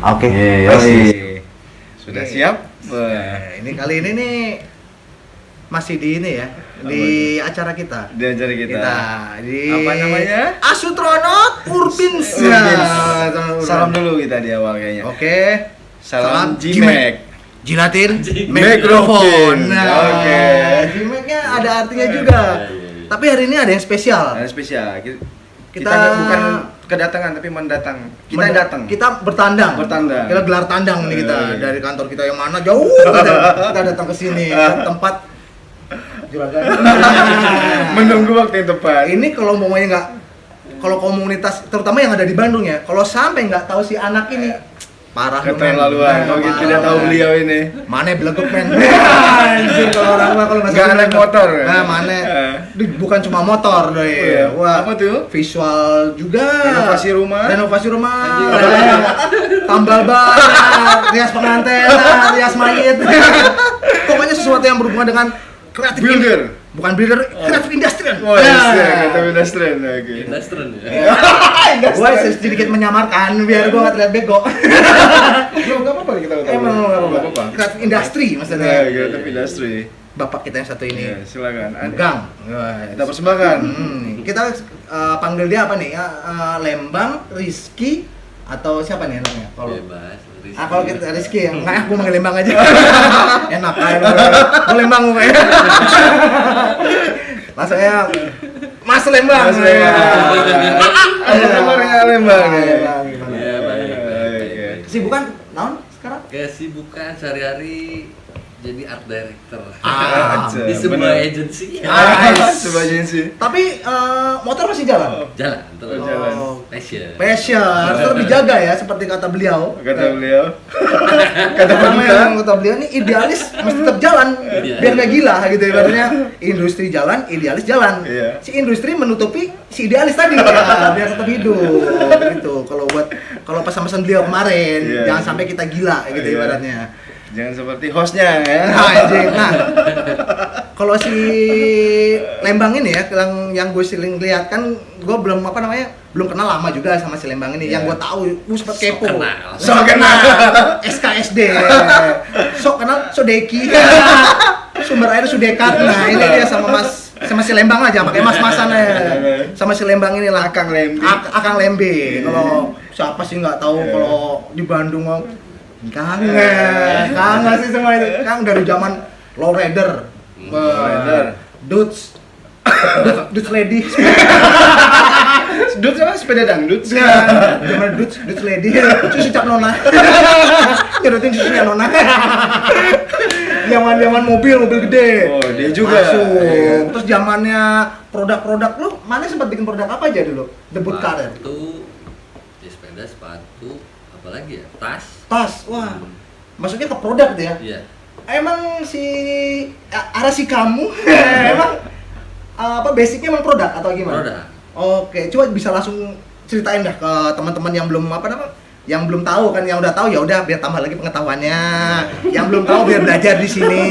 Oke. Sudah siap? Ini kali ini nih masih di ini ya, di acara kita. Di acara kita. Di Apa namanya? Astronot Urbins. Salam dulu kita di awal kayaknya. Oke. Salam Jimek. Jilatin Mikrofon. Oke. Jimeknya ada artinya juga. Tapi hari ini ada yang spesial. Ada spesial. Kita bukan kedatangan tapi mendatang. Kita datang. Kita bertandang. Kita gelar tandang nih kita dari kantor kita yang mana jauh. Kita datang ke sini ke tempat juragan. Menunggu waktu yang tepat. Ini kalau ngomongnya nggak, kalau komunitas terutama yang ada di Bandung ya, kalau sampai nggak tahu si anak ini parah lu, men. Keterlaluan. Kalau kita tidak tahu beliau ini. Mana beleguk, men. Anjir, kalau orang mah kalau nggak naik motor. Nah, mana bukan cuma motor doi. Wah, apa tuh? Visual juga. Renovasi rumah. Tambal ban, rias pengantin, rias mayit. Pokoknya sesuatu yang berhubungan dengan kreatif. Builder. Bukan builder, kreatif industrian. Oh iya, kreatif industrian. Oke. Industrian ya. Gue sedikit menyamarkan biar gue nggak terlihat bego. Nggak apa-apa kita tahu. Emang nggak apa-apa. Kreatif industri maksudnya. Kreatif industri. Bapak kita yang satu ini. Silakan. Gang. Kita persembahkan. Kita panggil dia apa nih? Lembang, Rizky, atau siapa nih namanya? Kalau Bebas. kalau kita Rizky ya, nggak, aku manggil Lembang aja. Enak aja. Mau Lembang gue. Langsung ya, Mas Lembang. Lembang. Iya, baik. Kesibukan naon sekarang? Kesibukan sehari-hari jadi art director Aja, di sebuah agency. Sebuah agensi. Tapi motor masih jalan? Jalan, terus jalan. passion. Harus lebih jaga ya, seperti kata beliau. Kata beliau. Kata beliau ini idealis mesti tetap jalan, biar nggak gila gitu ibaratnya. Industri jalan, idealis jalan. Iya. Si industri menutupi si idealis tadi ya, biar tetap hidup gitu. Kalau pesan-pesan beliau kemarin, jangan sampai kita gila gitu ibaratnya. Jangan seperti hostnya ya. Nah, kalau si Lembang ini ya, yang gue sering lihat kan, gue belum belum kenal lama juga sama si Lembang ini. Yang gue tahu, gue sempat kepo. Sok kenal. SKSD. Sok kenal, Sodeki. Sumber air Sudekat. Nah, ini dia sama si Lembang aja, pakai mas-masan ya. Sama si Lembang ini lah. Akang Lembi. Akang Lembi. Kalau siapa sih nggak tahu kalau di Bandung kangen sih semua itu. Kang dari zaman lowrider, Dudes lady. Dudes apa sepeda dangdut? Zaman Dudes lady, susu cap nona. Nyedotin susunya nona. Zaman mobil gede. Oh, dia juga. Masuk. Terus zamannya produk-produk, lu mana sempat bikin produk apa aja dulu? Debut karir. Sepatu, sepeda, sepatu, apalagi ya? Tas, wah. Maksudnya ke produk tuh ya? Iya. Emang si kamu emang basicnya emang produk atau gimana? Produk. Oke, coba bisa langsung ceritain dah ke teman-teman yang belum yang belum tahu kan, yang udah tahu ya udah biar tambah lagi pengetahuannya. Yang belum tahu biar belajar di sini.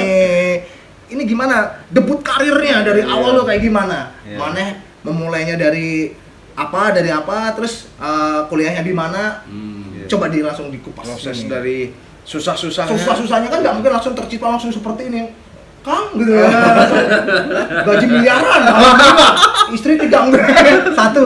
Ini gimana? Debut karirnya dari awal lo kayak gimana? Mana memulainya dari apa, terus kuliahnya di mana? Coba langsung dikupas. Proses ini. dari susah-susahnya. Susah-susahnya kan nggak mungkin langsung tercipta langsung seperti ini. Kang gitu ya. Gaji miliaran. Istri 3 satu.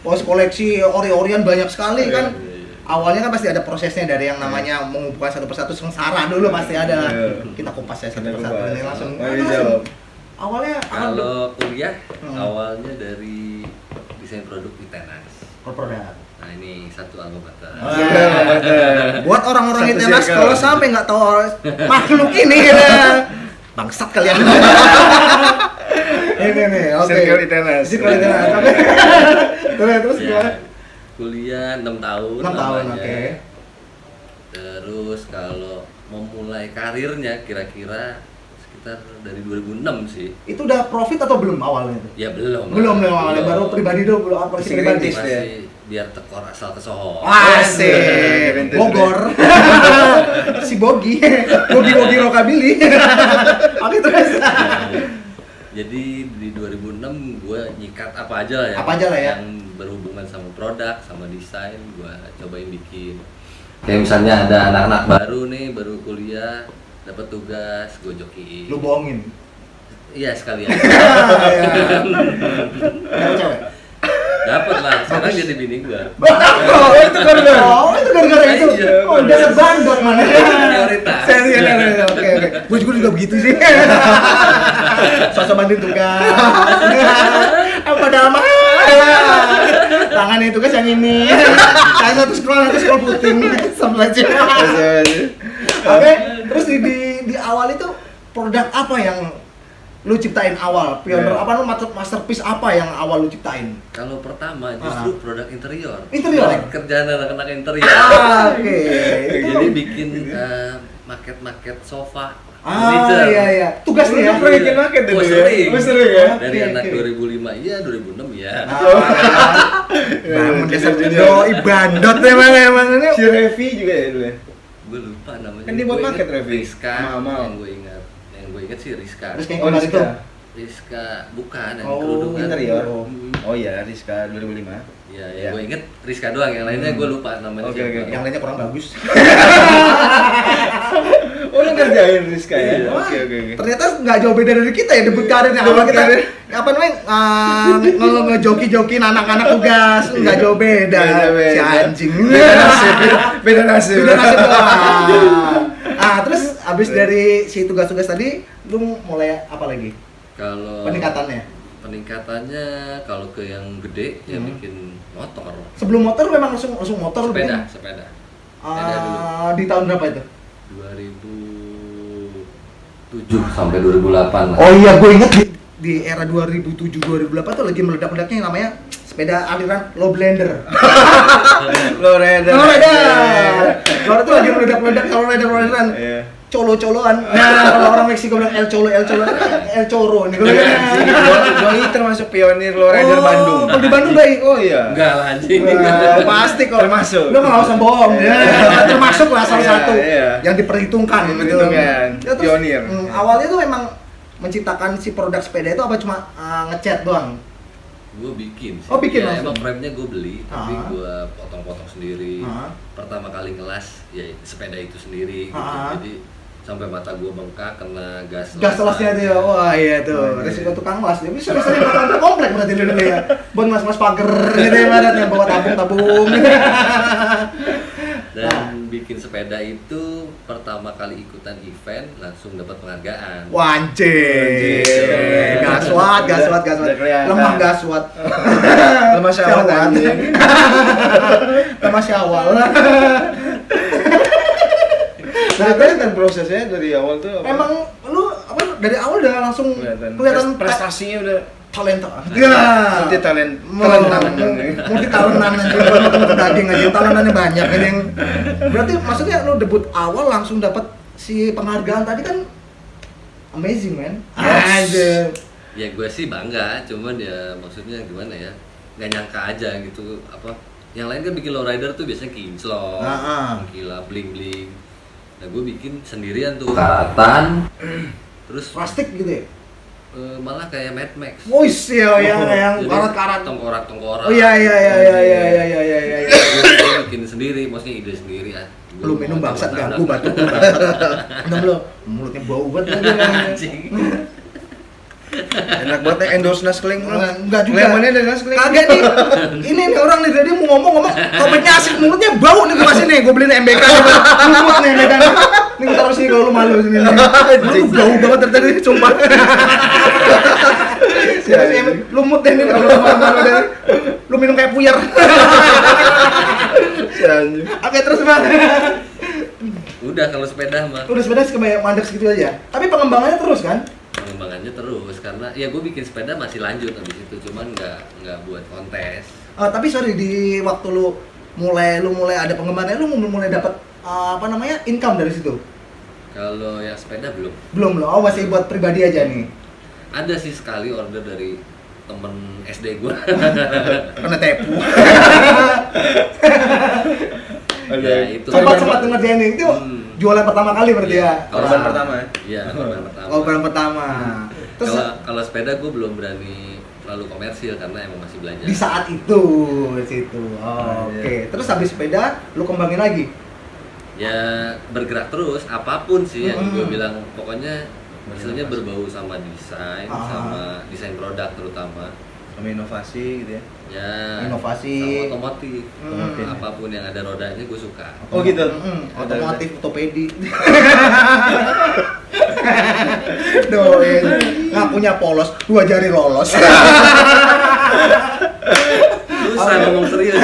Pos koleksi ori-orian banyak sekali kan. Awalnya kan pasti ada prosesnya dari yang namanya mengumpulkan satu persatu, sengsara dulu pasti ada. Kita kupas ya satu persatu ini langsung. Awalnya kalau kuliah awalnya dari desain produk di tenas. Produk. Nah, ini satu alma mater. Buat orang-orang Itenas kalau sampai nggak tahu makhluk ini ya. Bangsat kalian. Ini nih, oke. Circle Itenas. Terus gimana? Kuliah 6 tahun. 6 tahun, lamanya. oke. Terus kalau memulai karirnya kira-kira sekitar dari 2006 sih. Itu udah profit atau belum awalnya? Ya belum. Belum awalnya, baru pribadi dulu, belum apa sih pribadi. Masih biar tekor asal kesohor. Asik. Bogor. Si Bogi Rockabilly. Oke terus. Jadi di 2006 gue nyikat apa aja lah ya. Apa aja lah ya. Yang berhubungan sama produk, sama desain, gue cobain bikin. Kayak misalnya ada anak-anak baru nih, baru kuliah, dapat tugas, gue jokiin. Lu bohongin. Iya sekalian. Dapat cewek. Dapat lah, sekarang jadi bini gue. Oh, itu gara-gara. Oh, itu gara-gara itu. Iya, Oh, dasar bandot mana. Prioritas. Serius. Oke. Gue juga begitu sih. Sosok bantuin tugas. Apa dalam tangan itu tugas yang ini. Saya satu scroll puting sampai aja. Oke, terus di awal itu produk apa yang lu ciptain awal? Pioner apa lu masterpiece apa yang awal lu ciptain? Kalau pertama justru produk interior. Interior? Dari kerjaan anak-anak interior. Oke. Jadi bikin market sofa. Iya. Tugas nih ya. Pernah bikin market Oh, dulu ya? sering. Oh, sering ya? Dari Oke, anak oke. 2005, iya 2006 ya. Bangun dasar doi bandot emang ini. Si Revi juga ya dulu ya? Gue lupa namanya. Kan dia buat Gua market, inget Revi. Rizka, Sama-sama. yang gue inget sih Rizka. Terus kayak Oh, kemarin itu. Rizka. Rizka bukan yang Oh, kerudungan. Interior. Oh. Oh iya, Rizka 2005. Iya, Iya. yang gue inget Rizka doang, yang lainnya gue lupa namanya Oke, siapa. oke. Yang lainnya kurang bagus. Oh, lu ngerjain Rizka ya? Iya. Oke. Ternyata nggak jauh beda dari kita ya debut karirnya. Awal kita apa namanya ngejoki-jokin anak-anak tugas nggak jauh beda. Beda. Si anjing. Beda nasib. Beda nasib doang. Terus abis dari si tugas-tugas tadi, lu mulai apa lagi? Kalau peningkatannya kalau ke yang gede ya bikin motor. Sebelum motor memang langsung motor lu bikin? Sepeda. Di tahun berapa itu? 2007 sampai 2008 lah. Oh iya, gue inget di era 2007-2008 tuh lagi meledak-ledaknya yang namanya sepeda aliran low blender. Lowrider. Kalau itu lagi meledak-ledak kalau rider-rideran. Iya. Colo-coloan. Nah, kalau orang Meksiko bilang El Cholo nih. Doi termasuk pionir lowrider Bandung. Kalau di Bandung baik. Oh iya. Enggak lah anjing. Pasti kok. Termasuk. Lu nggak usah bohong. Termasuk lah salah Iya, satu iya. yang diperhitungkan. Diperhitungkan. Ya, terus, Pionir. Awalnya tuh emang menciptakan si produk sepeda itu apa cuma ngecat doang? Gue bikin sih. Oh, bikin ya, langsung? emang frame-nya gue beli, tapi Ah. gue potong-potong sendiri. Ah. Pertama kali ngelas ya sepeda itu sendiri gitu. Ah. Jadi sampai mata gue bengkak kena gas. Gas lasnya itu ya, wah iya tuh, resiko tukang las. Jadi sering-sering makan komplek berarti dulu ya. Buat mas-mas pager gitu ya, ibaratnya bawa tabung-tabung. Dan bikin sepeda itu pertama kali ikutan event langsung dapat penghargaan. Wancing, gaswat. Udah kelihatan. Lemah gaswat. Lemah syawat anjing. Lemah syawal. Nah, kan prosesnya dari awal tuh apa? Emang lu apa dari awal udah langsung kelihatan prestasinya udah talenta. multi talent. Multi talentan aja, bukan daging aja, talentannya banyak ini yang. Berarti maksudnya lu debut awal langsung dapat si penghargaan tadi kan amazing man. Aja. Ya gue sih bangga, cuman ya maksudnya gimana ya, nggak nyangka aja gitu apa. Yang lain kan bikin lowrider tuh biasanya kinclong, gila bling-bling. Nah gue bikin sendirian tuh karatan, terus Plastik gitu ya. Malah kayak Mad Max. Wis ya yang Jadi, karat-karat. Tengkorak. Oh iya. Gue bikin sendiri, maksudnya ide sendiri ya. Lu minum bangsat ganggu batuk lu bangsat. Minum lu, mulutnya bau banget lagi. Anjing. Enak banget ya endorse Naskling lu. Enggak juga. Lemonnya dari Naskling. Kagak nih. Ini nih orang nih dia mau ngomong topiknya asik, mulutnya bau nih gue kasih nih. Gue beliin MBK nih. Lumut nih MBK. Nih gue taruh sini kalau lu malu sini nih. Lu bau banget dari tadi sumpah. Lumut deh nih kalau lu malu deh. Lu minum kayak puyer. Oke terus Bang. Udah kalau sepeda mah Udah sepeda kayak mandek segitu aja. Tapi pengembangannya terus kan? pengembangannya terus karena ya gue bikin sepeda masih lanjut habis itu cuman nggak buat kontes. Tapi sorry di waktu lu mulai ada pengembangannya lu mulai dapat apa namanya income dari situ? Kalau yang sepeda belum. Belum. Oh masih buat pribadi aja nih. Ada sih sekali order dari temen SD gue. Kena tepu. Ya itu. Sempat ngerjain itu jualan pertama kali berarti ya. Korban pertama ya? Iya, korban pertama. Korban pertama. Terus Kalau sepeda gue belum berani terlalu komersil karena emang masih belajar. Di saat itu, situ. Oke. Terus habis sepeda, lu kembangin lagi. Ya bergerak terus, apapun sih yang gue Mm-mm. bilang, pokoknya istilahnya berbau sama desain, sama desain produk terutama. Sama inovasi gitu ya. Ya, Inovasi. sama otomotif. Otomotif. Apapun yang ada rodanya gue suka. Oh gitu. Otomotif, otopedi. Doin. Nggak punya polos, 2 jari lolos. Susah ngomong serius.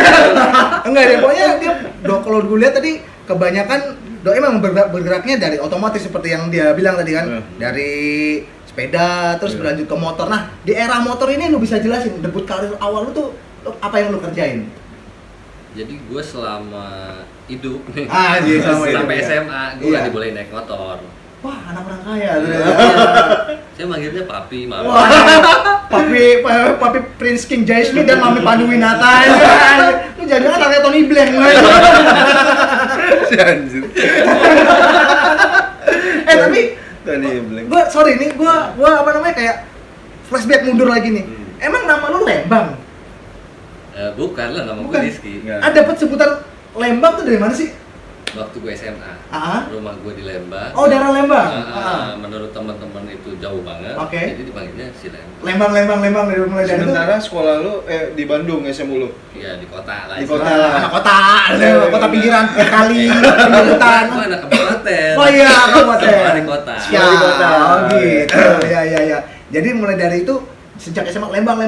Enggak deh, pokoknya dia kalau gue lihat tadi kebanyakan Doi emang bergeraknya dari otomotif seperti yang dia bilang tadi kan. Dari sepeda terus berlanjut ke motor. Nah, di era motor ini lu bisa jelasin debut karir awal lu tuh apa yang lu kerjain? Jadi gue selama hidup Iya, sampai hidup, ya. SMA gue Iya. nggak dibolehin naik motor. Wah, anak orang kaya. Saya manggilnya papi, mama. Wah, papi Prince King Jaismine dan Mami Panduwinata. Lu jangan anaknya Tony Blank. Anjir. Tapi Tony Blank. gua apa namanya kayak flashback mundur lagi nih. Emang nama lu Lembang? Bukan lah, nama gue Bukan. Rizky. Enggak. Ada dapat sebutan Lembang tuh dari mana sih? Waktu gue SMA, Ah. rumah gue di Lembang. Oh, daerah Lembang. Menurut teman-teman itu jauh banget. Oke. Jadi dipanggilnya si Lembang. Lembang dari mulai dari itu. Sementara sekolah lu di Bandung SMU lu. Iya, di kota lah. Di istilahnya. kota lah. Anak kota pinggiran kali pinggir hutan. Gue anak kabupaten. Oh iya, kabupaten. Sekolah di kota. Ya, Di kota. oh gitu. Ya. Jadi mulai dari itu sejak SMA Lembang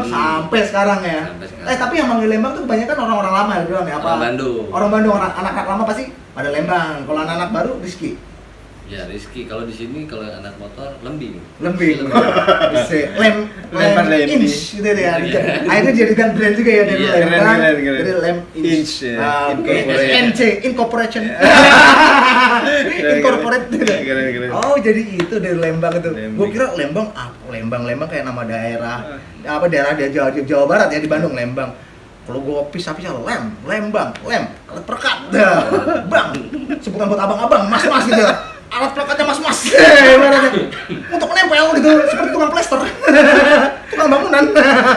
sampai sekarang ya. Sampai sekarang. Tapi yang manggil Lembang tuh kebanyakan orang-orang lama ya, bilang ya apa? Orang Bandung. Orang Bandung, anak-anak lama pasti pada Lembang. Kalau anak-anak baru Rizky. Ya Rizky, kalau di sini kalau anak motor Lembing. Lembing. Bisa Lempar lembing. inch gitu ya. Iya. Akhirnya dijadikan brand juga ya dari Iya, Lembang. keren. Dari Lem Inch, ya. Oke. Incorporation. NC Incorporation. Incorporate. Keren. Oh, jadi itu dari Lembang itu. Lembing. Gua kira Lembang Lembang kayak nama daerah. Apa daerah di Jawa Barat ya, di Bandung Lembang. Kalau gua pisah-pisah Lembang, alat perekat. Bang. Sebutan buat abang-abang, mas-mas gitu. Alat pelekatnya mas-mas. Ibaratnya. Untuk menempel gitu, seperti tukang plester. Tukang bangunan.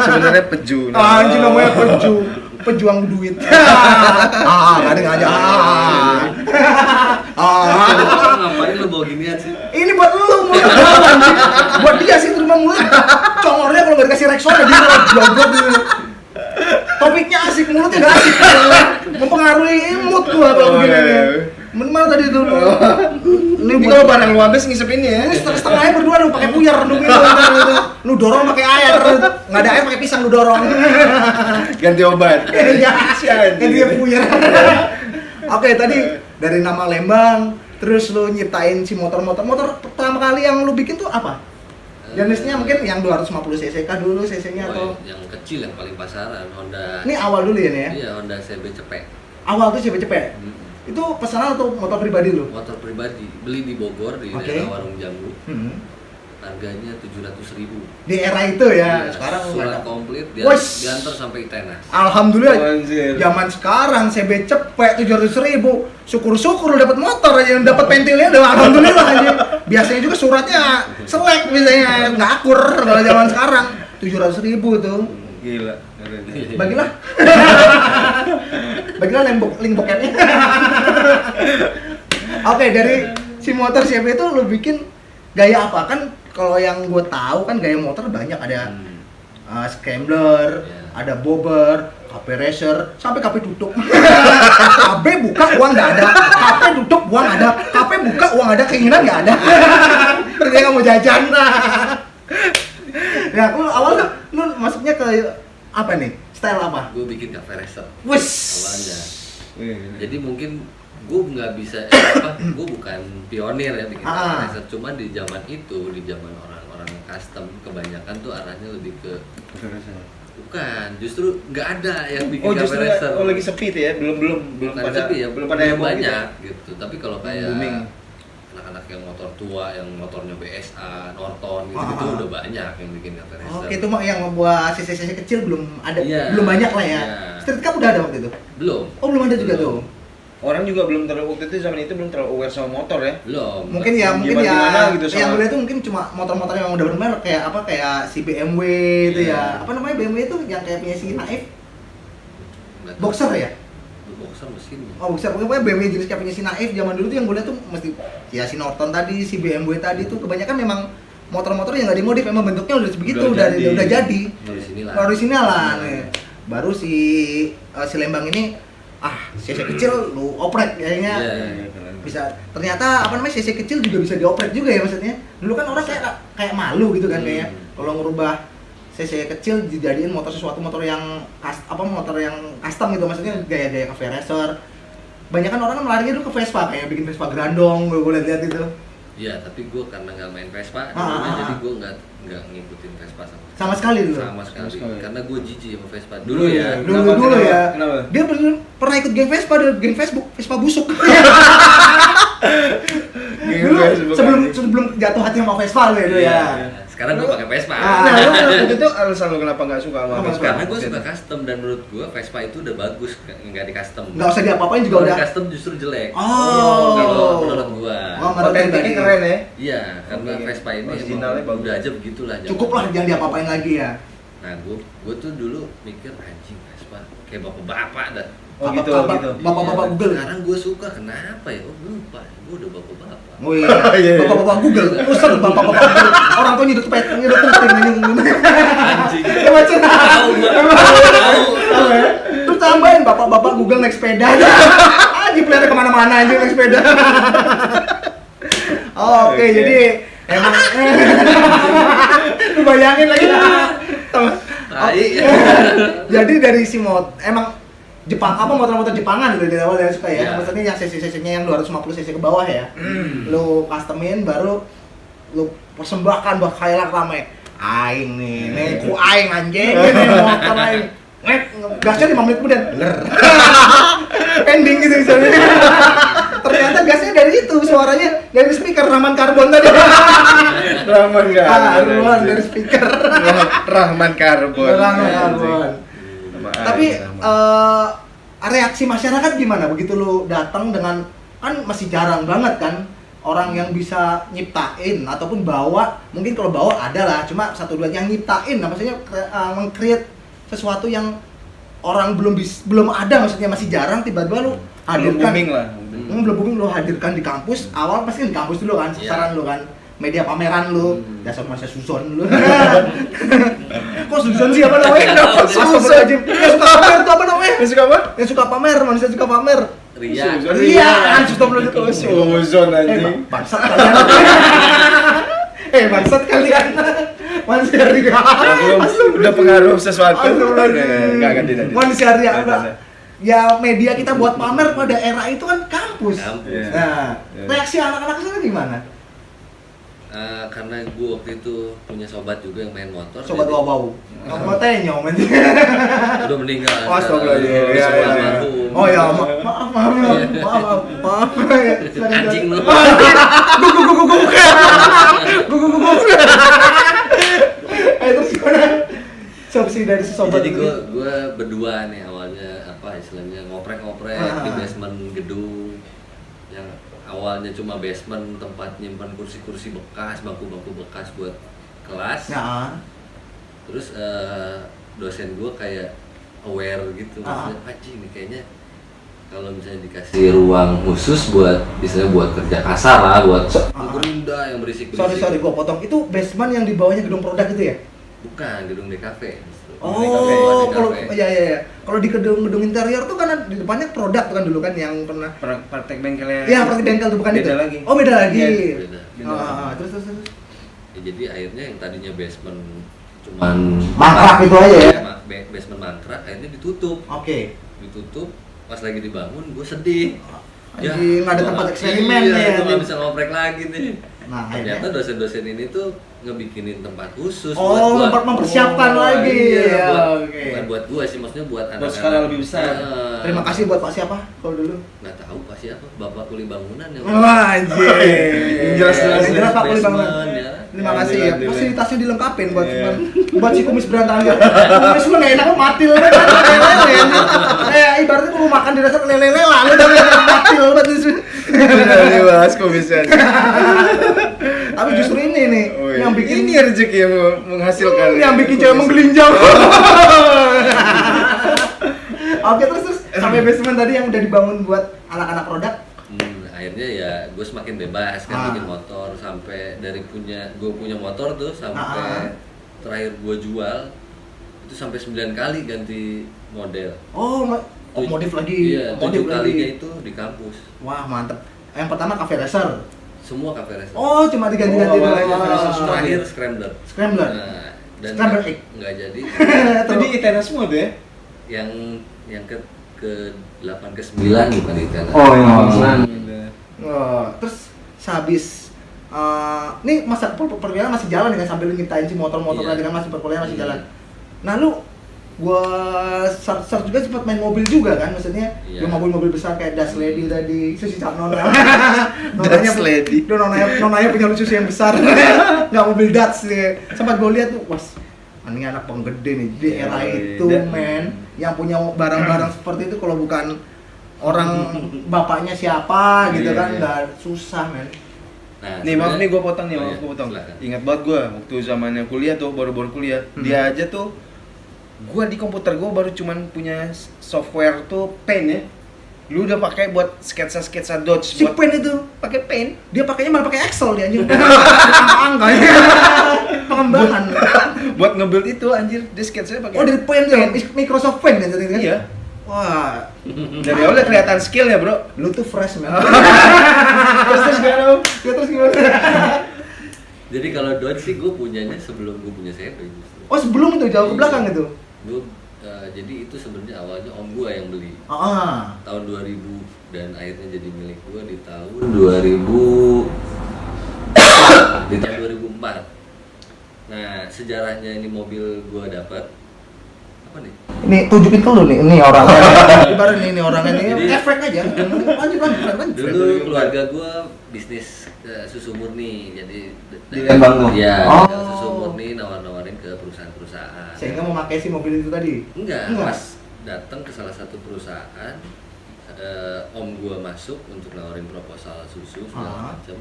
Sebenarnya peju. Anjing namanya pejuang duit. Kadang aja. Ngapain lu bawa ginian sih? Ini buat lu, anjing. Buat dia sih terima mulut. Congornya kalau nggak dikasih Rexona dia goblok gitu. Topiknya asik, mulutnya nggak asik. Mempengaruhi mood gua kalau begini. Mana tadi itu? Ini kalau barang lu habis ngisep ini ya. Ini setengahnya berdua lu pakai puyer nungguin lu dorong pakai air, nggak ada air pakai pisang lu dorong. Ganti obat. Iya, yang dia puyer. Oke, tadi dari nama Lembang, terus lu nyiptain si motor pertama kali yang lu bikin tuh apa? Jenisnya mungkin yang 250 cc kah dulu cc-nya atau Yang kecil yang paling pasaran, Honda. ini awal dulu ya nih ya? Iya, Honda CB cepet. Awal tuh cepet-cepet. Itu pesanan atau motor pribadi lu? Motor pribadi, beli di Bogor di Oke. daerah Warung Jambu. Hmm. Harganya 700.000. Di era itu ya, Iya, sekarang surat ada. komplit Wes. diantar sampai Itenas. Alhamdulillah. Anjir. Zaman sekarang CB cepet 700.000. Syukur-syukur lu dapat motor aja, yang dapat pentilnya udah alhamdulillah aja. Biasanya juga suratnya selek biasanya nggak akur kalau zaman sekarang. 700.000 tuh. Gila. Bagilah. Bagilah link bokepnya. Oke, dari si motor CB itu lu bikin gaya apa? Kan kalau yang gue tahu kan gaya motor banyak, ada scrambler, Iya. ada bobber, KP racer, sampai KP tutup. KB buka uang nggak ada, KP tutup uang ada, KP buka uang ada, keinginan nggak ada. Terus dia nggak mau jajan. Nah, lu awal tuh lu masuknya ke apa nih? Style apa? Gue bikin cafe racer Wes. awalnya. Iya. Jadi mungkin gue nggak bisa, gue bukan pionir ya bikin cafe racer. Cuma di zaman itu, di zaman orang-orang custom, kebanyakan tuh arahnya lebih ke bukan, justru nggak ada yang bikin cafe justru racer. lagi sepi tuh ya, belum Bukan pada sepi ya, belum pada heboh banyak gitu. Tapi kalau kayak booming. anak-anak yang motor tua, yang motornya BSA, Norton gitu, udah banyak yang bikin cafe racer. Oke, itu mah yang buat cc kecil belum ada, Iya. belum banyak lah ya. Iya. Street Cup udah ada waktu itu? Belum. Oh, belum ada juga tuh. orang juga belum terlalu, waktu itu zaman itu belum terlalu aware sama motor ya. Belum. Mungkin ya Gimana gitu yang sama- gue lihat tuh mungkin cuma motor-motor yang udah bermerek kayak si BMW itu ya. Apa namanya BMW itu yang kayak punya si Naif? Nggak tahu. Boxer ya? Boxer mesin. Oh, Boxer. Pokoknya BMW jenis kayak punya si Naif zaman dulu tuh yang gue lihat tuh mesti ya si Norton tadi, si BMW tadi tuh kebanyakan memang motor-motor yang nggak dimodif, emang bentuknya udah begitu, udah jadi. Dari sinilah. Baru di sini lah nih. Baru si Lembang ini cc kecil lu oprek kayaknya. Iya. Bisa ternyata apa namanya cc kecil juga bisa dioprek juga ya maksudnya. Dulu kan orang kayak malu gitu kan kayaknya kalau ngerubah cc kecil dijadiin motor yang motor yang custom gitu, maksudnya gaya-gaya cafe racer. Banyak kan orang kan larinya dulu ke Vespa, kayak bikin Vespa Grandong, gue lihat itu. Iya, tapi gue karena nggak main Vespa, jadi gue nggak ngikutin Vespa Sama sekali dulu. Sama sekali. Karena gue jijik sama Vespa Dulu ya. Dulu ya. Kenapa? Dia pernah ikut geng Vespa, geng Facebook, Vespa busuk. Dulu sebelum jatuh hati sama Vespa lu ya dulu ya. Sekarang gue pakai Vespa. Nah, lu waktu itu alasan lu kenapa nggak suka sama Vespa? Karena gue suka custom dan menurut gue Vespa itu udah bagus, nggak di custom. Nggak usah diapa-apain juga Kalau udah. di custom justru jelek. Oh. Kalau menurut gue. Otentiknya keren ya. Iya, karena Oke. Vespa ini Originalnya emang bagus. udah aja begitulah. Cukup lah, jangan diapa-apain lagi ya. Nah, gue tuh dulu mikir anjing Vespa kayak bapak-bapak dah. Oh gitu, Bapak-bapak. gitu. Bapak-bapak Iya, Google. Sekarang gue suka, kenapa ya? Oh lupa, gue udah bapak-bapak. Oh iya. Iya. Bapak-bapak Google. Usah bapak-bapak Google. Orang tuh nyedot pet, nyedot penting ini. Anjing. Emang cerita. Tahu tahu. Tahu ya? Terus tambahin bapak-bapak Google naik sepeda. Dipelihara kemana-mana aja naik sepeda. Oke, jadi emang lu bayangin lagi. Tai. Jadi dari si emang Jepang motor-motor Jepangan gitu dari awal ya suka ya. Iya. Maksudnya yang cc-cc-nya yang 250 cc ke bawah ya. Lu customin baru lu persembahkan buat khayalak rame. Aing nih ku aing anjing ini motor aing. Gasnya 5 menit kemudian ler. Ending gitu misalnya. Ternyata gasnya dari itu, suaranya dari speaker Rahman Karbon tadi. Rahman Rahman dari speaker. Rahman Karbon. Rahman Karbon. Tapi reaksi masyarakat gimana begitu lu datang dengan, kan masih jarang banget kan orang yang bisa nyiptain ataupun bawa, mungkin kalau bawa ada lah, cuma satu dua yang nyiptain, maksudnya meng-create sesuatu yang orang belum ada, maksudnya masih jarang, tiba-tiba lu hadirkan. Booming lah. Belum booming, lu hadirkan di kampus. Awal pasti kan di kampus dulu kan, sasaran lu kan, media pameran lu, dasar masa Suson lu. Kok Suson sih apa namanya? Kenapa Astagfirullahaladzim. Yang suka pamer tuh apa namanya? Yang suka apa? Yang suka pamer, manusia suka pamer. Ria. Iya, astagfirullahaladzim. Suzon anjing. Bangsat kalian. Bangsat kalian. Manusia Ria. Udah pengaruh sesuatu. Astagfirullahaladzim. Enggak tidak. Manusia Ria. Ya media kita buat pamer pada era itu kan kampus. Kampus. Nah, reaksi anak-anak sana gimana? Karena gue waktu itu punya sobat juga yang main motor. Sobat jadi- bau-bau. Kamu tanya om ini. Udah meninggal. Astagfirullahaladzim. Iya, Iya, iya. Oh ya, maaf. Anjing lu. Terus gimana? Solusi dari si sobat. Jadi gue berdua nih awalnya istilahnya ngoprek-ngoprek di basement gedung yang awalnya cuma basement tempat nyimpan kursi-kursi bekas, bangku-bangku bekas buat kelas. Nah, Terus dosen gue kayak aware gitu, maksudnya anjing nih kayaknya kalau misalnya dikasih ruang khusus buat misalnya buat kerja kasar lah, buat gerinda yang berisik. sorry gua potong. Itu basement yang di bawahnya gedung produk itu ya? Bukan, gedung DKV. Oh, kalau ya. Kalau di gedung interior tuh kan di depannya produk tuh kan dulu kan yang pernah. Praktek bengkelnya. Iya, praktek bengkel tuh bukan beda itu. lagi. Oh, beda lagi. Beda. Terus. Ya, jadi akhirnya yang tadinya basement cuman Mangkrak itu aja ya? Basement mangkrak akhirnya ditutup. Oke. Ditutup, pas lagi dibangun gue sedih. Anjing, nggak ada tempat eksperimen iya, nih. gue nggak bisa ngoprek lagi nih. Nah, Ternyata akhirnya. dosen-dosen ini tuh ngebikinin tempat khusus Oh, mempersiapkan lagi. Iya, Ya, buat, oke. bukan buat gua sih, maksudnya buat anak-anak. skala lebih besar. Terima kasih buat Pak siapa kalau dulu? Nggak tahu Pak siapa, Bapak Kuli Bangunan yang Wah, anjing. Jelas. Jelas Pak Kuli basement, Bangunan. ya. Terima kasih ya. Alhamdulillah. Fasilitasnya dilengkapin buat si kumis berantakan gitu. Kumis lu nggak enak mati lu kan. Ibaratnya kalau makan di dasar lele lah lu udah mati lu berarti. Benar dibahas komisan. Tapi justru ini nih yang bikin ini rezeki yang menghasilkan. yang bikin cewek menggelinjang. Oke, terus sampai basement tadi yang udah dibangun buat anak-anak produk. Akhirnya ya gue semakin bebas kan bikin motor, sampai dari gue punya motor tuh sampai terakhir gue jual itu sampai 9 kali ganti model. Modif lagi. Iya, 7 modif kalinya lagi. itu di kampus. Wah, mantep. Yang pertama cafe racer. Semua cafe racer. Cuma diganti-ganti doang. cafe racer semua. Terakhir scrambler. Scrambler. Nah, dan Scrambler Egg. nggak jadi. Jadi Itena semua tuh ya? yang ke 8 ke 9 bukan Itena. Terus sehabis nih masa perkuliahan masih jalan dengan sambil ngintain si motor-motor tadi kan masih perkuliahan masih jalan. Nah lu gua search juga sempat main mobil juga kan, maksudnya yang mobil-mobil besar kayak Dutch Lady tadi, itu si Cak Nona. Dutch Lady. Nonanya punya lucu yang besar. Nggak mobil Dutch nih. Sempat gua lihat tuh, ini anak penggede nih di era itu men, yang punya barang-barang seperti itu kalau bukan orang bapaknya siapa gitu kan, nggak susah men. Nah, nih maaf nih gue potong nih, silakan. Ingat banget gue waktu zamannya kuliah tuh, baru-baru kuliah, dia aja tuh, gue di komputer gue baru cuman punya software tuh Paint ya. Lu udah pakai buat sketsa Dodge. Si buat Paint itu pakai Paint. dia pakainya malah pakai Excel dia anjing. Angka ya. Pengembangan. Buat nge-build itu anjir, dia sketsanya pakai. Dari Paint ya, Microsoft Paint kan tadi kan? Iya. Wah, Dari awal udah kelihatan skill ya, Bro. lu tuh fresh man. Terus gimana? Terus gimana? Jadi kalau Dodge sih gue punyanya sebelum gue punya CP justru. Oh sebelum itu jauh ke belakang itu? Jadi itu sebenarnya awalnya om gue yang beli tahun 2000 dan akhirnya jadi milik gue di tahun 2000 di tahun 2004. Nah sejarahnya ini mobil gue dapat apa nih? Ini tunjukin ke lu nih, ini orangnya. Ibarat ini orangnya nih, Jadi- efek aja. Lanjut. Dulu keluarga gue bisnis susu murni, jadi Di Lembang lo? Iya, Oh. susu murni nawar-nawarin ke perusahaan-perusahaan. Sehingga mau pakai si mobil itu tadi? Enggak, Enggak. pas datang ke salah satu perusahaan, om gua masuk untuk nawarin proposal susu segala macam.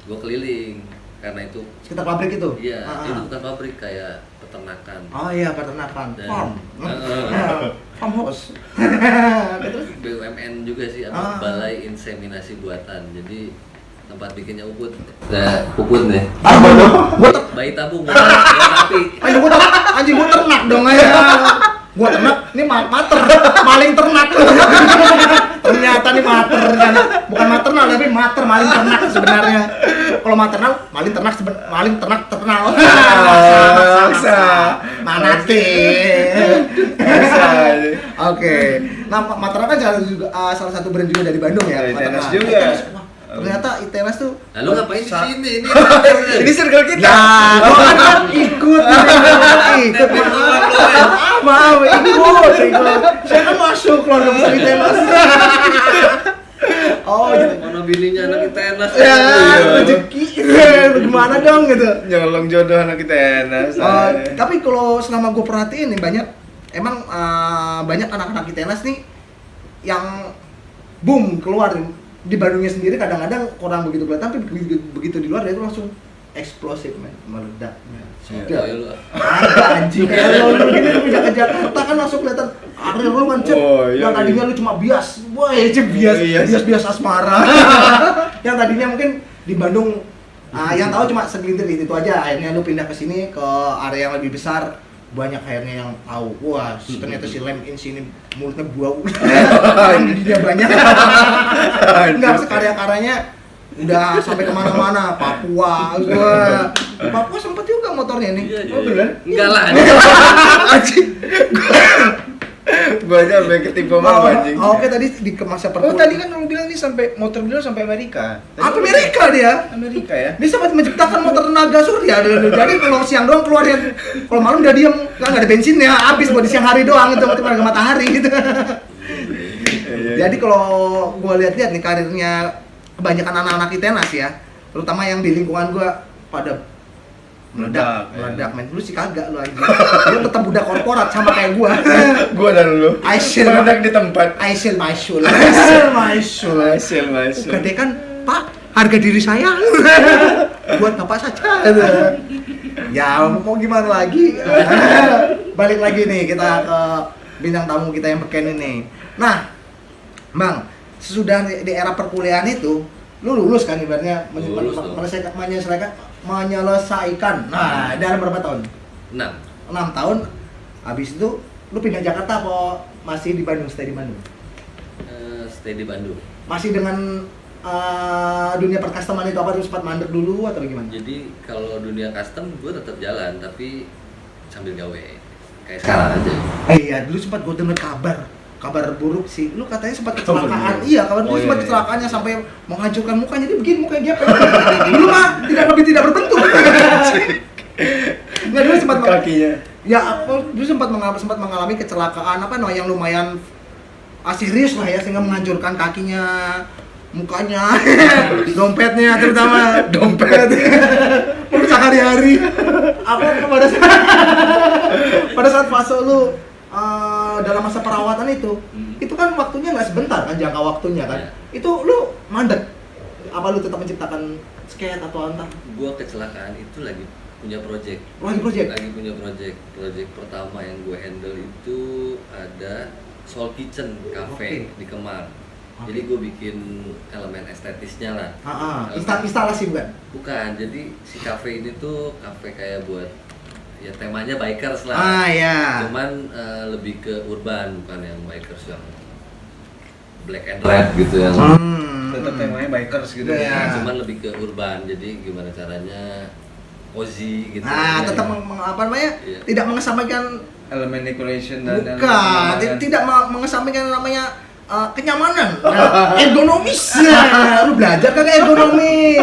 Gua keliling karena itu Sekitar pabrik itu? iya, itu bukan pabrik, kayak peternakan. Oh iya, peternakan. Dan- Farm. Farmhouse. Terus? BUMN juga sih, Ah. Balai Inseminasi Buatan. Jadi tempat bikinnya Uput. Uput deh. Gua Bayi tabung, bukan sapi. anjing gua ternak dong ya. Gua ternak, ini mater, maling ternak. Ternyata nih mater kan. Bukan maternal tapi mater, maling ternak sebenarnya. Kalau maternal, maling ternak terkenal. Maksa. Manate. Oke. Nah, maternal kan salah satu brand juga dari Bandung ya. Itenas Maternal. juga. Wah, ternyata Itenas tuh Lalu ngapain di sini? Ini circle kita. ya, gua kan ikut. Maaf, ikut. Saya kan masuk keluarga besar Itenas. Oh, gitu. Mana bininya anak Itenas? Ya, rezeki. Gimana dong gitu. Nyolong jodoh anak kita enak. Tapi kalau selama gue perhatiin nih banyak anak-anak Itenas nih yang boom keluar di Bandungnya sendiri kadang-kadang kurang begitu kelihatan, tapi begitu di luar dia itu langsung eksplosif men, meledak men. Soalnya lu Ada anjing kayak lu gini lu bisa ke Jakarta kan langsung kelihatan karir lu kan cep. Oh, iya, Yang tadinya lu cuma bias, boy cep bias asmara. Yang tadinya mungkin di Bandung yang tahu cuma segelintir itu aja, akhirnya lu pindah ke sini ke area yang lebih besar, banyak akhirnya yang tahu. Wah, ternyata si Lem in sini mulutnya bau. Dia banyak. Enggak, karya-karyanya udah sampai kemana-mana, Papua, Papua sempet juga motornya nih. Iya, Oh bener? enggak lah. Anjing. Gua aja sampai ketipu mau anjing. Oke, tadi di masa Oh, tadi kan lu bilang nih sampai motor bilang sampai Amerika. Apa Amerika dia? Amerika ya? Dia sempat menciptakan motor tenaga surya. Jadi kalau siang doang keluar ya, kalau malam udah diem, nggak ada bensinnya, habis buat di siang hari doang itu tenaga matahari gitu. Jadi kalau gua lihat-lihat nih karirnya kebanyakan anak-anak Itenas ya, terutama yang di lingkungan gua pada meledak men. Lu sih kagak lu anjing. Lu tetap budak korporat sama kayak gua. Gua dan lu. Meledak di tempat. Aisyil Maisyul. Gede kan, Pak, harga diri saya buat Bapak saja. Ya, mau gimana lagi? Balik lagi nih kita ke bintang tamu kita yang beken ini. Nah, Bang, sesudah di era perkuliahan itu, lu lulus kan ibaratnya menyelesaikan. Nah, dalam berapa tahun? 6 tahun. Habis itu lu pindah Jakarta apa masih di Bandung, stay di Bandung? Stay di Bandung. Masih dengan dunia percustoman itu apa, terus sempat mandek dulu atau gimana? Jadi kalau dunia custom gue tetap jalan tapi sambil gawe kayak sekarang aja. Iya, dulu sempat gue dengar kabar buruk sih. Lu katanya sempat kecelakaan. Iya, kabar dulu sempat kecelakaannya sampai menghancurkan mukanya. Jadi begini mukanya dia kayak dulu mah tidak berbentuk. Nggak, dulu sempat kakinya. Ya, dulu sempat mengalami kecelakaan yang lumayan serius lah ya, sehingga menghancurkan kakinya, mukanya, dompetnya terutama dompet merusak hari-hari. Apa pada saat fase lu dalam masa perawatan itu kan waktunya nggak sebentar kan, jangka waktunya kan. Itu lu mandek apa lu tetap menciptakan skate atau entah? Gua kecelakaan itu lagi punya project. Project pertama yang gue handle itu ada Soul Kitchen Cafe di Kemang. Jadi gue bikin elemen estetisnya lah. Instalasi bukan? Bukan, jadi si cafe ini tuh cafe kayak buat ya temanya bikers lah. Iya. Cuman lebih ke urban, bukan yang bikers yang black and red gitu yang tetap temanya bikers gitu. Ya. Cuman lebih ke urban. Jadi gimana caranya cozy gitu. Tetap Iya. tidak mengesampingkan elemen decoration dan tidak mengesampingkan namanya kenyamanan, ergonomis. Lu belajar kagak ergonomi?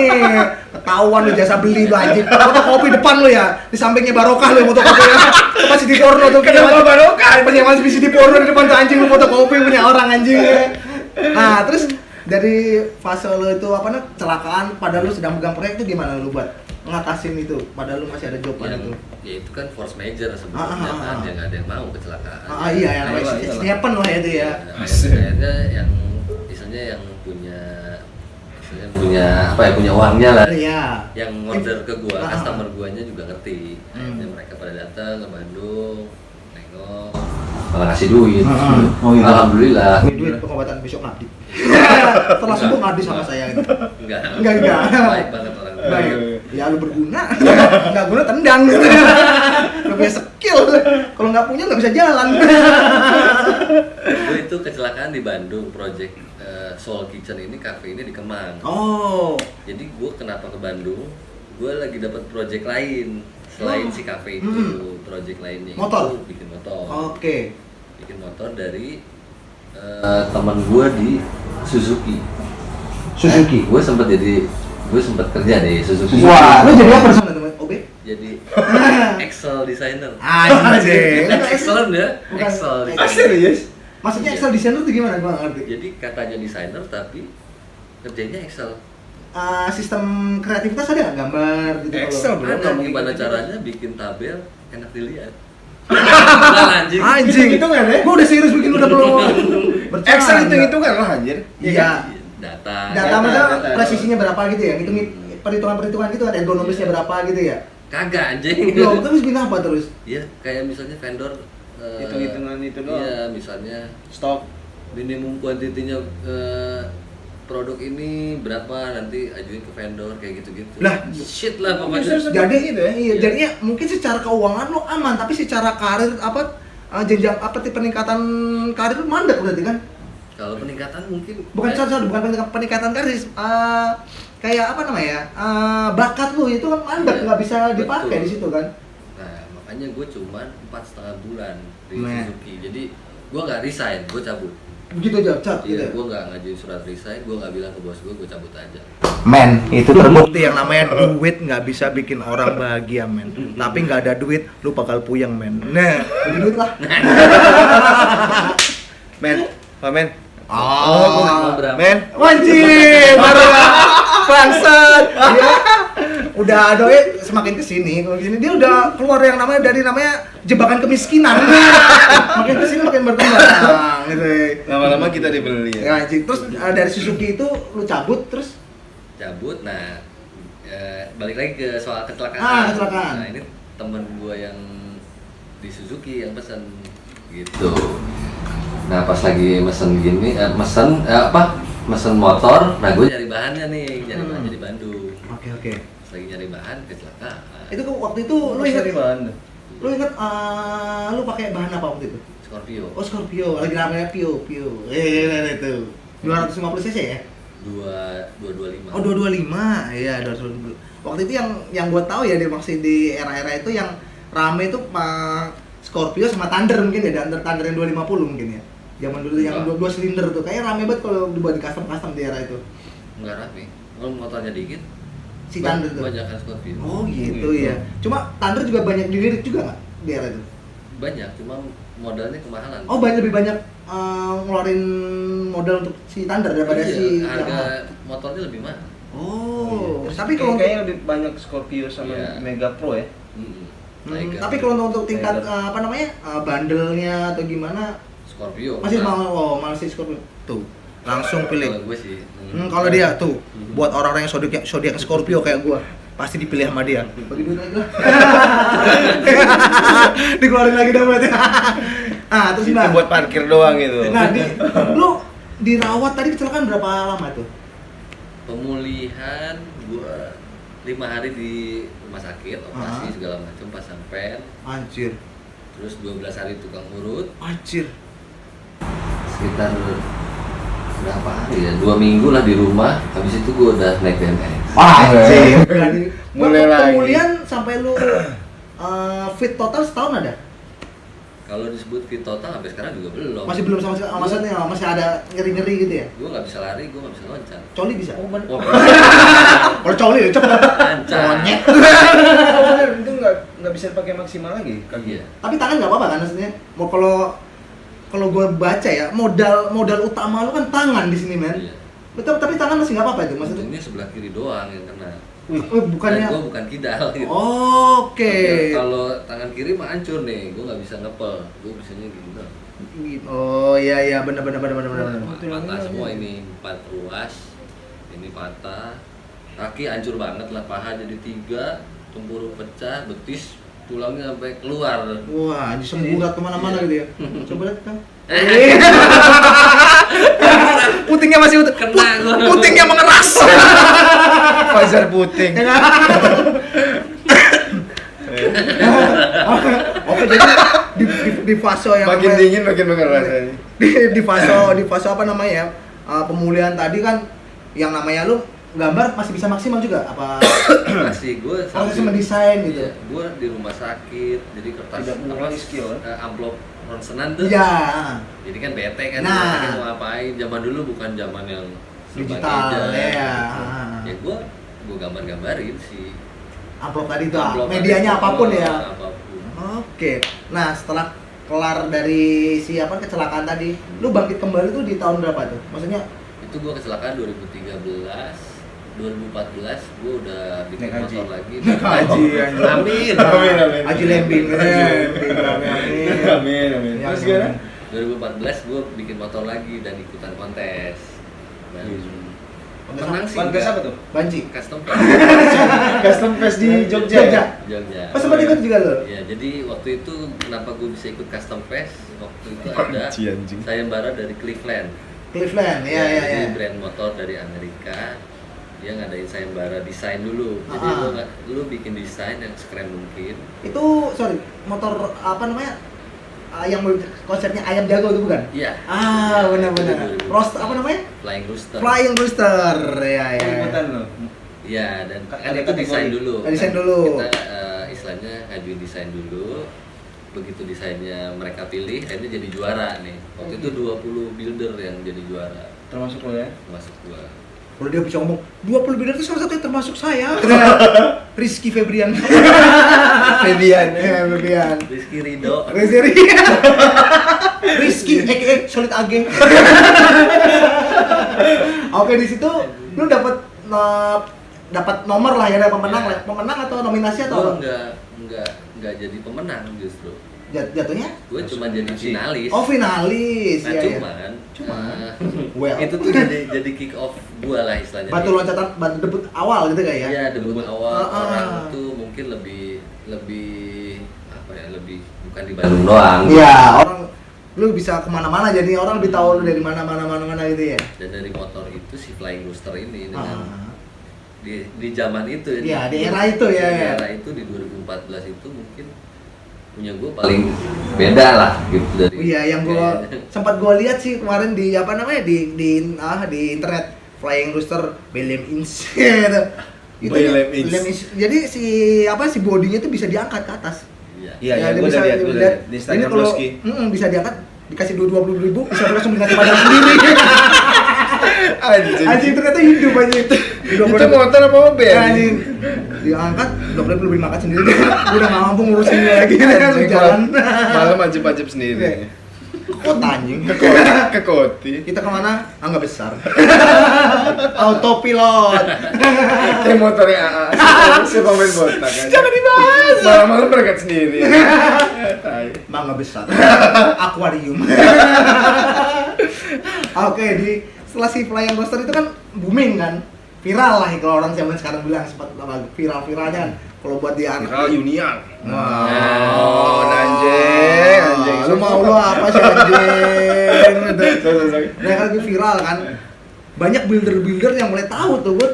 Ketahuan lu jasa beli lu anjing. Fotokopi depan lu ya, di sampingnya Barokah lu fotokopi ya. Masih di porno tuh kenapa Barokah? Masih di porno di depan tuh anjing, lu fotokopi punya orang anjing. Nah, terus dari fase lu itu kecelakaan padahal lu sedang megang proyek itu gimana lu buat ngatasin itu padahal lu masih ada job pada itu? Ya itu kan force major sebenarnya kan, dia nggak ada yang mau kecelakaan. Iya, yang happen lah itu ya. Kayaknya yang misalnya yang punya uangnya lah. Iya. Yang order ke gua, customer guanya juga ngerti. Akhirnya mereka pada datang ke Bandung, nengok, malah ngasih duit. Alhamdulillah. Ini duit pengobatan besok ngabdi. Setelah sembuh ngabdi sama saya gitu. Enggak. Baik banget orang. Baik. Ya lu berguna. Enggak guna tendang. Lu punya skill. Kalau nggak punya nggak bisa jalan. Gue itu kecelakaan di Bandung, project Soul Kitchen ini, cafe ini di Kemang. Oh. Jadi gue kenapa ke Bandung? Gue lagi dapat project lain selain si cafe itu. Project lainnya motor? Itu bikin motor. Oke. Bikin motor dari teman gue di Suzuki. Gue sempat kerja di Suzuki. Wah, lu jadi apa sama teman OB? Jadi Excel designer. Anjing. Excellent ya? Bukan. Excel Serius? Maksudnya Excel designer itu gimana? Gua nggak ngerti. Jadi katanya designer tapi kerjanya Excel. Sistem kreativitas ada nggak gambar gitu? Excel, bro. Ada gimana caranya bikin tabel enak dilihat. Nah, Anjing. Itu kan ya? Gua udah serius bikin udah belum. Excel itu kan lah anjir. Iya. Data maksudnya presisinya berapa gitu ya? Hitung perhitungan gitu kan, ergonomisnya berapa gitu ya? Kagak anjing. Loh, terus bikin apa terus? Iya, kayak misalnya vendor hitung-hitungan itu doang. Iya, misalnya Stok minimum kuantitinya produk ini berapa, nanti ajuin ke vendor kayak gitu-gitu. Lah, shit lah pokoknya. Jadi gitu ya. Iya, jadinya mungkin secara keuangan lo aman, tapi secara karir jenjang peningkatan karir lo mandek berarti kan? Kalau peningkatan mungkin bukan peningkatan karir, kayak apa namanya? Bakat lu itu kan mandek, nggak bisa dipakai di situ kan? Nah, makanya gue cuman 4,5 bulan di Suzuki. Jadi gue nggak resign, gue cabut. Begitu aja, cat gitu. Iya, gue nggak ngajuin surat resign, gue nggak bilang ke bos gue cabut aja. Men, itu terbukti yang namanya duit nggak bisa bikin orang bahagia, men. Tapi nggak ada duit, lu bakal puyeng, men. Nah, beli duit lah. men. Oh, berapa? Men, wajib, baru bangsat. Ya. udah doi semakin kesini dia udah keluar yang namanya jebakan kemiskinan. Makin kesini makin berkembang gitu. Lama-lama kita dibeli ya. Ya anjing. Terus dari Suzuki itu lu cabut. Nah balik lagi ke soal kecelakaan. Kecelakaan. Nah ini temen gua yang di Suzuki yang pesen gitu. Nah pas lagi mesen gini, mesen motor, nah gue nyari bahannya nih, bahannya di Bandung. Oke. Pas lagi nyari bahan, kecelakaan. Itu waktu itu lu ingat lu pakai bahan apa waktu itu? Scorpio. Oh Scorpio, lagi namanya Pio. Itu 250 cc ya? 225. Oh 225, iya 225. Waktu itu yang gue tahu ya, dia masih di era-era itu yang rame itu Scorpio sama Thunder mungkin ya, Thunder yang 250 mungkin ya. Zaman dulu yang 2 silinder tuh, kayaknya rame banget kalau dibuat di custom di era itu. Enggak rame, kalau motornya dikit Si Thunder tuh. banyak kan Scorpio. Oh gitu ya. Cuma Thunder juga banyak dilirik juga nggak di era itu? Banyak, cuma modalnya kemahalan. Oh lebih banyak ngeluarin modal untuk si Thunder daripada si harga Yamaha. motornya lebih mahal. Oh, Terus tapi kalau kayaknya lebih banyak Scorpio sama Iya. Mega Pro ya. tapi kalau untuk tingkat bandelnya atau gimana Scorpio. masih masih Scorpio. Tuh, langsung pilih. Kalau gue sih. Kalau dia tuh buat orang-orang yang zodiak Scorpio kayak gua, pasti dipilih sama dia. Bagi duit lagi lah. Dikeluarin lagi dah berarti. Terus Itu gimana? buat parkir doang gitu. Nah, lu dirawat tadi kecelakaan berapa lama tuh? Pemulihan gua 5 hari di rumah sakit, operasi segala macam, pasang pen. Anjir. Terus 12 hari tukang urut. Anjir. Sekitar berapa hari ya? 2 minggu lah di rumah. Habis itu gua udah naik BMX. Anjir. Mulai lagi. Pemulihan sampai lu fit total setahun ada? Kalau disebut fit total sampai sekarang juga belum. Masih belum sama sekali, maksudnya masih ada ngeri-ngeri gitu ya? Gua nggak bisa lari, gua nggak bisa loncat. Coli bisa? Wah, Kalau coli ya cepet. lancar. Monyet. Itu nggak bisa pakai maksimal lagi kaki. Iya. Tapi tangan nggak apa-apa kan maksudnya? Mau kalau gue baca ya, modal utama lu kan tangan di sini men. Iya. Betul, tapi tangan masih nggak apa-apa itu maksudnya? Untungnya sebelah kiri doang yang kena. Bukannya? Dan gua bukan kidal gitu. Oke. Kalau tangan kiri mah hancur nih, gua nggak bisa ngepel. Gua bisanya gini doang. Oh iya benar. Patah semua ini, 4 ruas. Ini patah. Kaki hancur banget lah, paha jadi 3, tempurung pecah, betis tulangnya sampai keluar. Wah, disemburat kemana-mana Iya. gitu ya. Coba lihat kan. Putingnya masih utuh. Kena gua. Putingnya mengeras. Fajar puting. Oke, jadi di fase yang Makin dingin makin mengeras. di fase apa namanya ya, pemulihan tadi kan yang namanya lu gambar masih bisa maksimal juga apa Masih gue masih mendesain gitu. Iya, gue di rumah sakit, jadi kertas Tidak mengurangi skill, amplop ronsenan tuh. Iya. Jadi kan bete kan, Nah. rumah sakit mau ngapain? Zaman dulu bukan zaman yang serba Digital, gadget, ya. gitu. Ya gue gambar-gambarin sih. Amplop tadi tuh Amplop medianya tadi, apapun ya. Apapun. Oke. Nah, setelah kelar dari kecelakaan tadi, lu bangkit kembali tuh di tahun berapa tuh? Maksudnya Itu gue kecelakaan 2013. 2014 gue udah bikin Naik haji. motor lagi. Haji, anjir. Amin. Amin. Haji Lembing. Amin. Ya, Terus gimana? 2014 gue bikin motor lagi dan ikutan kontes. Dan menang sih. Kontes enggak. apa tuh? Banci. Custom Custom Fest di Jogja. Jogja. Jogja. Oh, sempat ikut juga lo? Ya, jadi waktu itu kenapa gue bisa ikut custom fest? Waktu itu ada Banci, anjing. sayembara dari Cleveland. Cleveland. Iya. Jadi brand motor dari Amerika. Dia ngadain sayembara desain dulu. Jadi lu bikin desain yang sekeren mungkin. Itu motor apa namanya? Yang konsepnya ayam jago itu bukan? Iya. Benar. Roast apa namanya? Flying Rooster. Flying Rooster. Ya. Ikutan lo. Iya, dan kan Ada itu desain kategori. dulu. Desain dulu. Kita istilahnya ngajuin desain dulu. Begitu desainnya mereka pilih, akhirnya jadi juara nih. Waktu itu 20 builder yang jadi juara. Termasuk lo ya? Termasuk gua. Kalau dia bisa ngomong 20 bidang itu salah satu yang termasuk saya. Rizky Febrian. Febian. Febrian. Rizky Ridho. Rizky, Solid Ageng. Oke, di situ lu dapat dapat nomor lah ya, ada pemenang Ya. lah. Pemenang atau nominasi atau Gue apa? nggak jadi pemenang justru. Jatuhnya? Gue cuma jadi finalis. Oh, finalis. Nah, Iya, cuman Well. itu tuh jadi kick off gue lah istilahnya. Batu loncatan, batu debut awal gitu kayak ya? Iya, debut awal Ah. orang tuh mungkin lebih apa ya, lebih bukan di Bandung doang. Iya, orang lu bisa kemana-mana jadi orang lebih tahu lu dari mana gitu ya. Dan dari motor itu si Flying Rooster ini dengan Ah. di zaman itu Iya, di era itu ya. Di era itu di 2014 itu mungkin punya gue paling beda lah gitu dari. Iya, yang gua sempat gua lihat sih kemarin di apa namanya di internet Flying Rooster Belém Inch. Itu Belém Inch. Belém Inch. Jadi si bodinya tuh bisa diangkat ke atas. Iya. Iya, Ya, gue dia udah lihat di Ini Instagram kalau Broski. bisa diangkat dikasih 20.000 bisa langsung dikasih padang sendiri. Anjing ternyata hidup aja itu. Itu motor apa mobil? Anjing diangkat, dokter belum dimakan sendiri. Udah nggak mampu ngurusin gue lagi Anjing, jalan. malam ajib-ajib sendiri. Kota anjing. Ke Koti. Kita kemana? Angga besar. Autopilot. Kayak motornya AA. Si pemain botak kan. Jangan dibahas. Malam-malam berangkat sendiri. Tai. Mangga besar. Akuarium. Oke, setelah si Flying Rooster itu kan booming kan. Viral lah kalau orang zaman sekarang bilang sempat viral-viralnya kan. Kalau buat di anak. Viral Union. Oh, anjing. Lu mau lu apa sih anjing? Nah, kan viral kan. Banyak builder-builder yang mulai tahu tuh, Bud.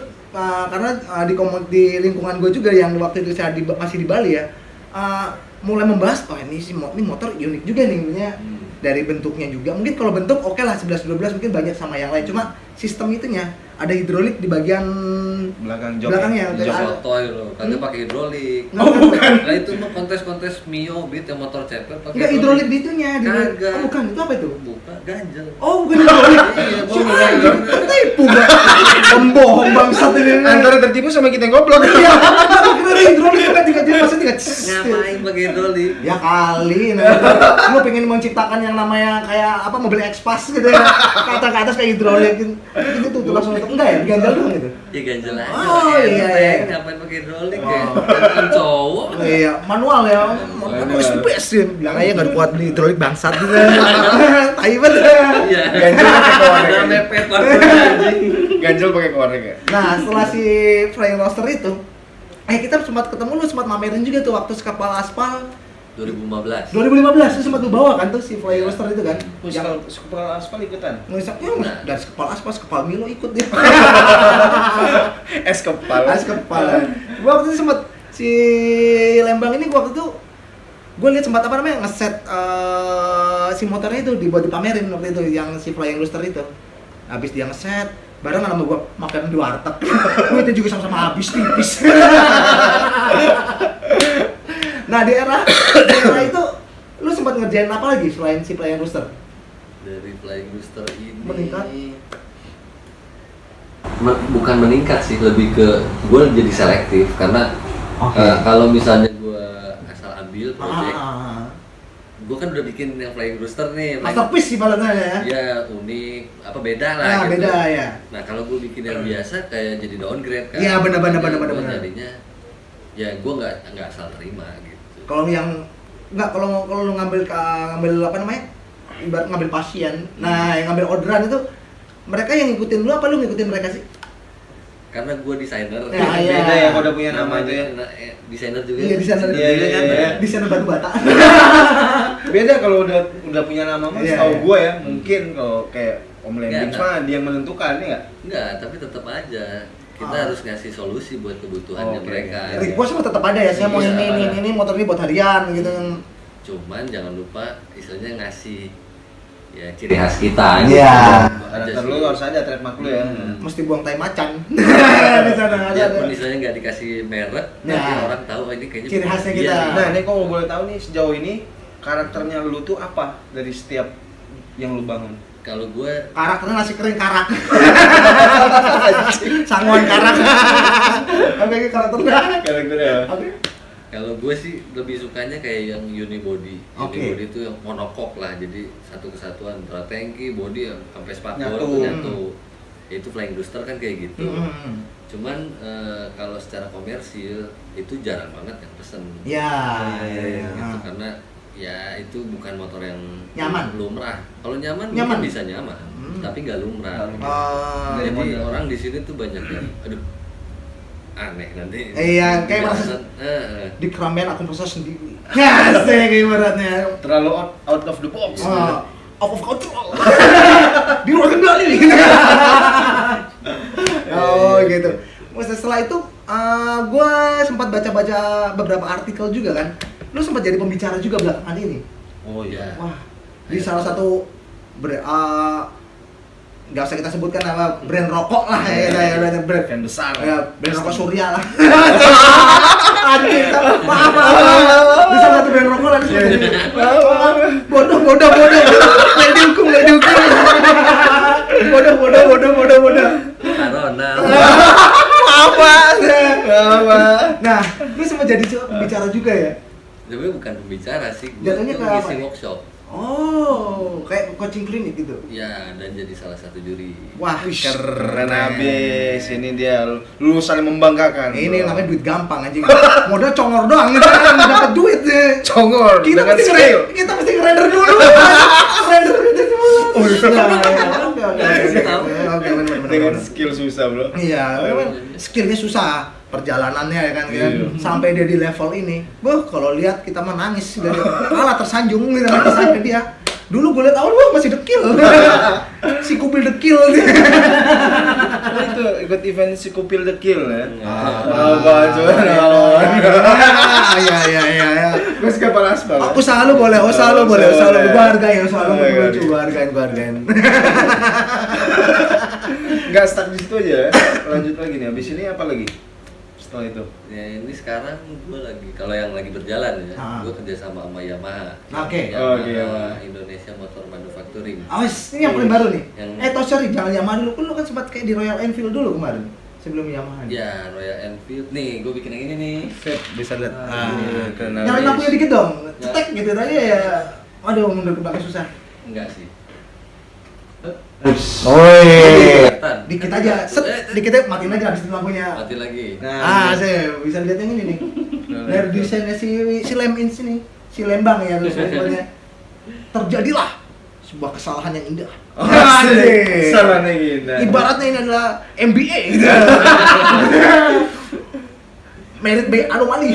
Karena di lingkungan gue juga yang waktu itu saya masih di Bali ya. Mulai membahas, oh ini motor unik juga nih punya. Dari bentuknya juga, mungkin kalau bentuk oke lah 11-12 mungkin banyak sama yang lain, cuma sistem itunya ada hidrolik di bagian belakangnya. Jok toy loh, kagak pakai hidrolik. Oh, bukan. Nah itu mah kontes Mio Beat yang motor cepet pakai Enggak hidrolik di itunya, Kagak. Oh bukan, itu apa itu? Bukan, ganjel. Oh bukan hidrolik. Iya, Siapa? Tipu gak? Pembohong bangsat ini. Antara tertipu sama kita yang goblok. Iya, aku kira ada hidrolik kan tinggal maksudnya Ngapain pakai hidrolik? ya kali, lu pengen menciptakan yang namanya kayak apa mobil X-Pass gitu ya, ke atas kayak hidrolik gitu tuh langsung enggak ya, diganjel doang gitu. Ya ganjel aja. Oh, iya, iya. Ngapain pakai hidrolik Oh. ya? Kan cowok. Iya, manual ya, manual is the best ya, bilang aja nggak kuat beli hidrolik bangsat gitu. Tai banget. Iya. Ganjel pakai korek. Ada mepet banget anjing. Ganjel pakai korek ya. Nah, setelah si Flying Rooster itu, kita sempat ketemu, lu sempat mamerin juga tuh waktu sekapal aspal 2015. 2015 tuh sempat lu bawa kan tuh si Flying Rooster itu kan. Yang Kepala aspal ikutan. ngisapnya dari sekepal aspal sekepal Milo ikut dia. Es kepala. Es kepala. Gua waktu itu sempat si Lembang ini gua waktu itu gue lihat sempat apa namanya ngeset si motornya itu dibuat dipamerin waktu itu yang si Flying Rooster itu. Habis dia ngeset barengan sama gua makan di warteg. Gua itu juga sama-sama habis tipis. Nah, di era itu lu sempat ngerjain apa lagi selain si Flying Rooster? Dari Flying Rooster ini Meningkat? Bukan meningkat sih, lebih ke gue jadi selektif karena Oke. kalau misalnya gue asal ambil project, Ah, gue kan udah bikin yang Flying Rooster nih, masterpiece sih malah ya. ya unik, apa beda lah Nah, gitu. beda ya. Nah kalau gue bikin yang biasa kayak jadi downgrade kan. Iya, benar. Gua jadinya ya gue nggak asal terima gitu. Kalau yang kalau lu ngambil apa namanya? Ibarat ngambil pasien. Nah, yang ngambil orderan itu mereka yang ngikutin lu apa lu ngikutin mereka sih? Karena gue desainer. Ya, iya. Beda ya kalau udah punya nama itu ya. Desainer juga. Iya, desainer. Iya. Desainer batu bata. Beda kalau udah punya nama mah Iya, setahu iya. gua ya, mungkin kalau kayak Om Lembing Iya, mah dia yang menentukan ya nggak? Enggak, tapi tetap aja kita harus ngasih solusi buat kebutuhannya Oke. mereka. Request mah tetap ada ya. Saya mau Iya. ini motor ini buat harian gitu. Cuman jangan lupa istilahnya ngasih ya ciri khas kita aja. Iya. Karakter lu harus ada trademark lu ya. Mesti buang tai macan. Di sana Ya ada. pun misalnya nggak dikasih merek, Ya. tapi orang tahu oh, ini kayaknya Ciri khasnya iya kita. nih. Nah, ini kalau boleh tahu nih sejauh ini karakternya lu tuh apa dari setiap yang lu bangun? Kalau gue Karakternya nasi kering karak. Sanguan karak. Oke, karakternya. Karakternya. Oke. kalau gue sih lebih sukanya kayak yang unibody. Oke. Unibody itu yang monokok lah, jadi satu kesatuan antara tangki, body sampai spakbor Nyatu. tuh nyatu. Ya, itu Flying Rooster kan kayak gitu. Cuman kalau secara komersil itu jarang banget yang pesen. Ya, Gitu, karena ya itu bukan motor yang nyaman, lumrah. Kalau nyaman nyaman mungkin bisa nyaman, tapi nggak lumrah. Jadi orang di sini tuh banyak yang, aduh, aneh nanti. Iya, kayak merasa di keramaian aku merasa sendiri. Ya, kayak ibaratnya Terlalu out of the box. Out of control. Di luar kendali. Gitu. Setelah itu gue sempat baca-baca beberapa artikel juga kan. Lu sempat jadi pembicara juga belakangan ini. Oh iya. Wah, di salah satu nggak usah kita sebutkan nama brand rokok lah ya, brand besar. Ya, brand rokok Surya lah. Maaf. Di salah satu brand rokok lah. Bodoh. Nggak dihukum. Bodoh. Corona. Apa? Nah, lu sempat jadi pembicara juga ya? Tapi bukan pembicara sih, gue Jatuhnya ke apa ngisi ya? workshop. Oh, kayak coaching klinik gitu. Ya, dan jadi salah satu juri. Wah, Keren abis. Ini dia lu saling membanggakan. Ini namanya duit gampang anjing. Modal congor doang kita kan dapat duit. Congor Kita dengan mesti skill. kita mesti render dulu. Render itu semua. Oh, Oke, Dengan skill susah, Bro. Iya, memang skillnya susah perjalanannya ya kan, sampai dia di level ini. Kalau lihat kita mah nangis dari kalah tersanjung gitu sampai dia. Dulu gue lihat awal masih dekil. Si Kupil dekil. Itu ikut event si Kupil the Kill ya. Iya. Gue suka panas banget. Aku selalu boleh. Gue hargain, gue hargain. Nggak stuck di situ aja ya. Lanjut lagi nih. Habis ini apa lagi? Setelah itu. Ya ini sekarang gue lagi, kalau yang lagi berjalan ya, gue kerja sama Oke. Yamaha. Yamaha. Indonesia Motor Manufacturing. Ini yang paling baru nih. Yang- Sorry, jangan Yamaha dulu. Lu kan sempat kayak di Royal Enfield dulu kemarin. Sebelum Yamaha. Ya, Royal Enfield. Nih, gue bikin yang ini nih. Bisa lihat. Keren Nyalain abis. lampunya dikit dong. Cetek gitu tadi ya. Aduh, mundur ke belakang susah. Enggak sih. Kelihatan. Dikit aja. Dikit aja matiin aja habis itu lampunya. Mati lagi. Saya bisa lihat yang ini nih. Dari desainnya si Lem sini, si Lembang ya tulisannya. Terjadilah sebuah kesalahan yang indah. Asik. Salahnya gitu. Ibaratnya ini adalah MBA gitu. Merit B anomali.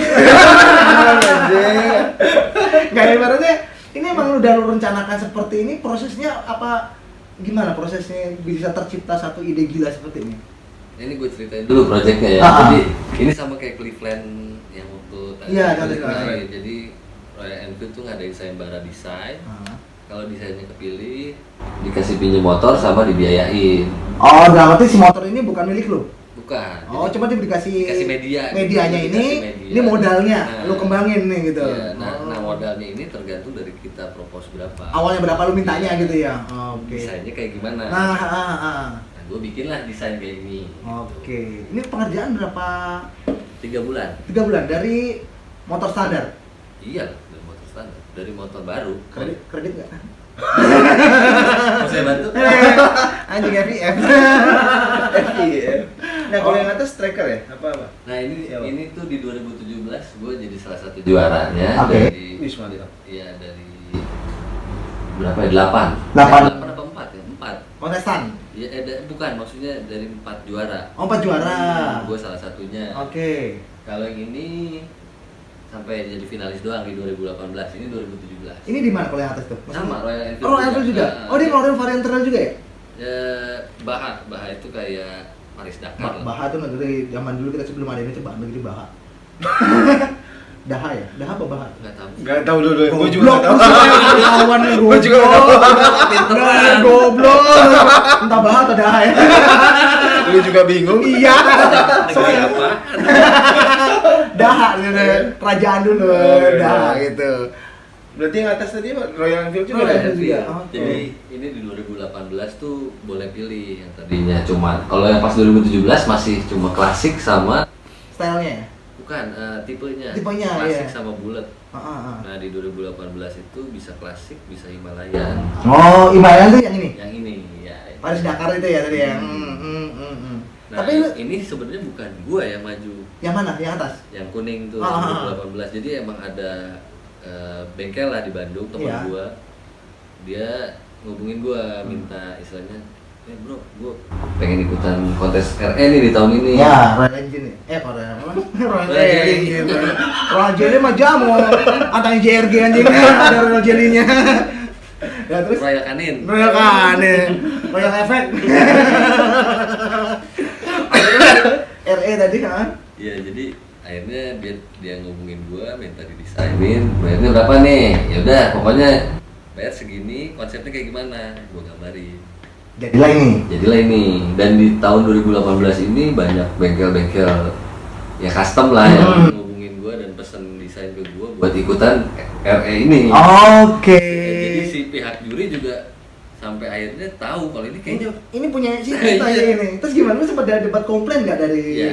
Nggak, ibaratnya ini emang udah lu rencanakan seperti ini, prosesnya apa? Gimana prosesnya bisa tercipta satu ide gila seperti ini? Ini gue ceritain dulu proyeknya ya. Jadi ini sama kayak Cleveland yang waktu tadi. Iya, Jadi Royal Enfield tuh ngadain sayembara desain. Kalau desainnya kepilih, dikasih pinjam motor sama dibiayain. Oh, berarti si motor ini bukan milik lu? Bukan. Oh, cuma dikasih media. Medianya ini modalnya, lu kembangin nih gitu. Iya, nah modalnya ini tergantung dari kita propose berapa. Awalnya berapa lu mintanya gitu ya? Oke. Desainnya kayak gimana? Nah, gue bikin lah desain kayak ini. Oke. Ini pengerjaan berapa? 3 bulan. 3 bulan dari motor standar. Iya, dari motor standar, dari motor baru. Kredit nggak? Mau saya bantu? Anjing FIF. Nah, kalau yang atas tracker ya? Apa? Nah ini tuh di 2017 gue jadi salah satu juaranya. Oke. Dari Wisma dia. Iya, dari berapa ya? 8 apa 4 ya? 4. Kontestan. Ya, bukan, maksudnya dari 4 juara. Oh, 4 juara. Gue salah satunya. Oke. Kalau yang ini sampai jadi finalis doang di 2018, ini 2017. Ini di mana kalau yang atas tuh? Sama Royal Enfield. Oh, Royal Enfield juga. Oh, dia ngeluarin varian trail juga ya? Ya, Baha itu kayak Paris Dakar lah. Baha tuh dari zaman dulu kita sebelum ada ini coba negeri Baha. Daha ya? Daha apa Baha? Nggak tahu. Nggak tahu dulu. Gue juga nggak tahu. Kawan Gue juga nggak tahu. Pinteran. Goblok. Entah Baha atau Daha ya. Lu juga bingung? Iya. Negeri apa? Daha gitu. Kerajaan dulu. Daha gitu. Berarti yang atas tadi Royal Enfield juga Royal ya? Enfield juga. Oke. Jadi ini di 2018 tuh boleh pilih yang tadinya cuma, kalau yang pas 2017 masih cuma klasik sama Stylenya ya? bukan tipenya iya. klasik sama bulat. Ah. Nah di 2018 itu bisa klasik, bisa Himalayan. Oh, Himalayan tuh yang ini? Yang ini ya. Paris Dakar itu ya tadi ya? Nah, Tapi ini sebenarnya bukan gua yang maju. yang mana? Yang atas? Yang kuning tuh Ah. 2018. Jadi emang ada bengkel lah di Bandung teman Iya. gua. Dia ngubungin gua minta istilahnya, bro, gua pengen ikutan kontes RE nih di tahun ini. Ya, Royal Engine. Royal Engine. Royal Jelly mah jamu. Antara JRG anjing ada Royal Jelly-nya. Ya terus Royal Canin. Royal Canin. Royal Effect. RE tadi kan? Iya, jadi akhirnya dia ngubungin gua minta didesainin. Bayarnya berapa nih? Ya udah, pokoknya bayar segini, konsepnya kayak gimana? Gua gambarin. Jadilah ini. Dan di tahun 2018 ini banyak bengkel-bengkel ya custom lah yang ngubungin gua dan pesen desain ke gua buat ikutan RE ini. Oke. Jadi si pihak juri juga sampai akhirnya tahu kalau ini kayaknya Ini punya si kita Iya. ini. Terus gimana? Lu sempat ada debat komplain nggak dari? ya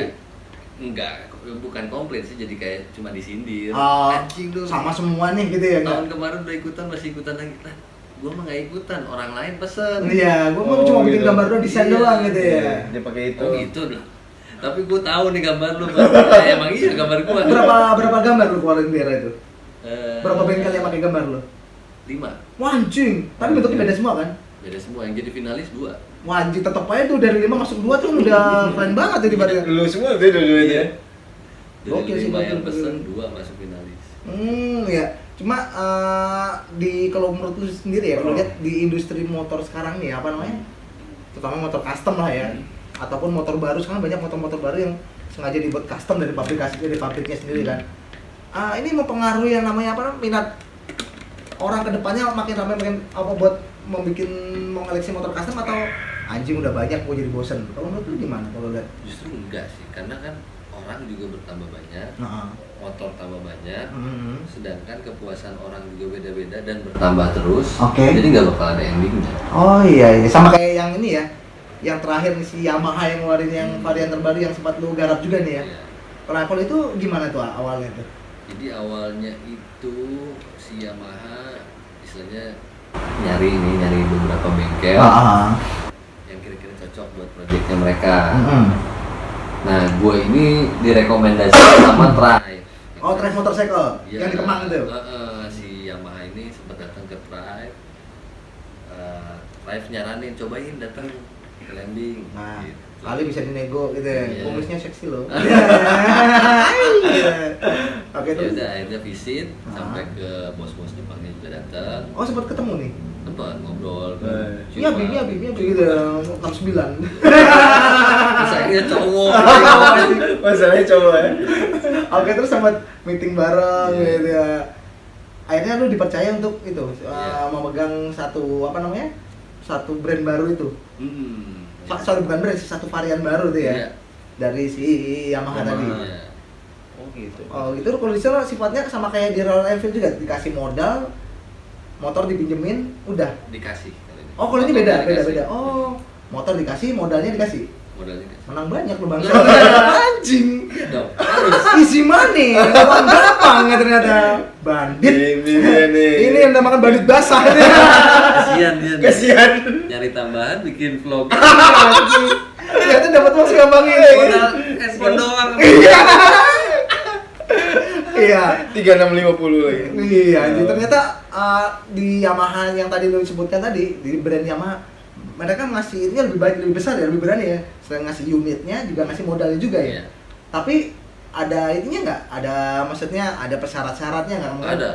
enggak, bukan komplain sih, jadi kayak cuma disindir. Oh, Anjing lu sama semua nih gitu ya? tahun kemarin udah ikutan, masih ikutan lagi. Lah, gua mah nggak ikutan, orang lain pesen. Iya, gua mau Oh, cuma bikin gitu. gambar doang, desain Iya, doang gitu ya. Dia pakai itu. Oh gitu loh. Tapi gua tahu nih gambar lu, Bang. Ya, emang iya gambar gua. Berapa gambar lu keluarin biar itu? Eh, Berapa bengkel yang pakai gambar lu? 5. Wah anjing, tapi bentuknya beda semua kan? Beda semua, yang jadi finalis 2. Wah anjing, tetep aja tuh dari 5 masuk 2 tuh udah keren banget jadi badannya. Lu semua tuh dua-duanya. Jadi Oke sih, 5 yang betul, pesen, betul. 2 masuk finalis. Ya. Cuma kalau menurut lu sendiri ya, kalau lihat di industri motor sekarang nih apa namanya? Terutama motor custom lah ya. Ataupun motor baru, sekarang banyak motor-motor baru yang sengaja dibuat custom dari pabriknya sendiri kan. Ini mempengaruhi yang namanya apa, minat orang kedepannya makin ramai, makin apa buat mau ngoleksi motor custom, atau anjing udah banyak gue jadi bosen. Kalau menurut lu gimana kalau lihat? Justru enggak sih, karena kan orang juga bertambah banyak, Nah, motor tambah banyak, mm-hmm. sedangkan kepuasan orang juga beda-beda dan bertambah terus. Oke. Jadi nggak bakal ada endingnya. Oh iya, sama kayak yang ini ya, yang terakhir nih, si Yamaha yang ngeluarin yang varian terbaru yang sempat lu garap juga nih ya. Iya. Kalau itu gimana tuh awalnya tuh? Jadi awalnya itu si Yamaha istilahnya nyari beberapa bengkel yang kira-kira cocok buat proyeknya mereka. Nah, gue ini direkomendasikan sama Tribe. Oh, Tribe Motorcycle Iya, yang di Kemang itu. Si Yamaha ini sempat datang ke Tribe. Tribe nyaranin cobain datang ke landing. Nah, Gitu. kali bisa dinego gitu ya. Iya. Kumisnya seksi loh. Oke Ya terus. udah akhirnya visit sampai ke bos-bos Jepangnya juga datang. Oh, sempat ketemu nih. Tempat ngobrol. Iya, Bimi gitu 69. Saya cowok. Masalahnya cowok ya. Oke, terus sempat meeting bareng Iya. gitu ya. Akhirnya lu dipercaya untuk itu Iya. memegang satu apa namanya? Satu brand baru itu. Sorry, bukan brand, satu varian baru tuh ya. Iya. Dari si Yamaha tadi. Iya. Oh gitu. Oh, itu kalau di sana sifatnya sama kayak di Royal Enfield juga, dikasih modal, motor dipinjemin, udah. Dikasih kali ini. Oh, kalau ini beda. Dikasih. Oh, motor dikasih, modalnya dikasih. Modalnya dikasih. Menang banyak lu bang. Anjing. Iya dong. Harus. Easy money, uang gampang ya ternyata. Bandit. Ini yang namakan bandit basah. Kasihan dia. nih. Kasihan. Nyari tambahan bikin vlog. Ternyata dapat uang segampang ini. Modal handphone doang. Iya. 3650 lagi. Iya, jadi ternyata di Yamaha yang tadi lu sebutkan tadi, di brand Yamaha, mereka ngasih ini lebih baik, lebih besar ya, lebih berani ya. Selain ngasih unitnya, juga ngasih modalnya juga ya. Iya. Tapi ada ininya nggak? Ada maksudnya ada persyarat-syaratnya nggak? Ada.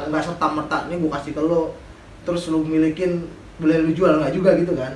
Nggak serta merta ini gue kasih ke lo, terus lu milikin, boleh lu jual nggak juga gitu kan?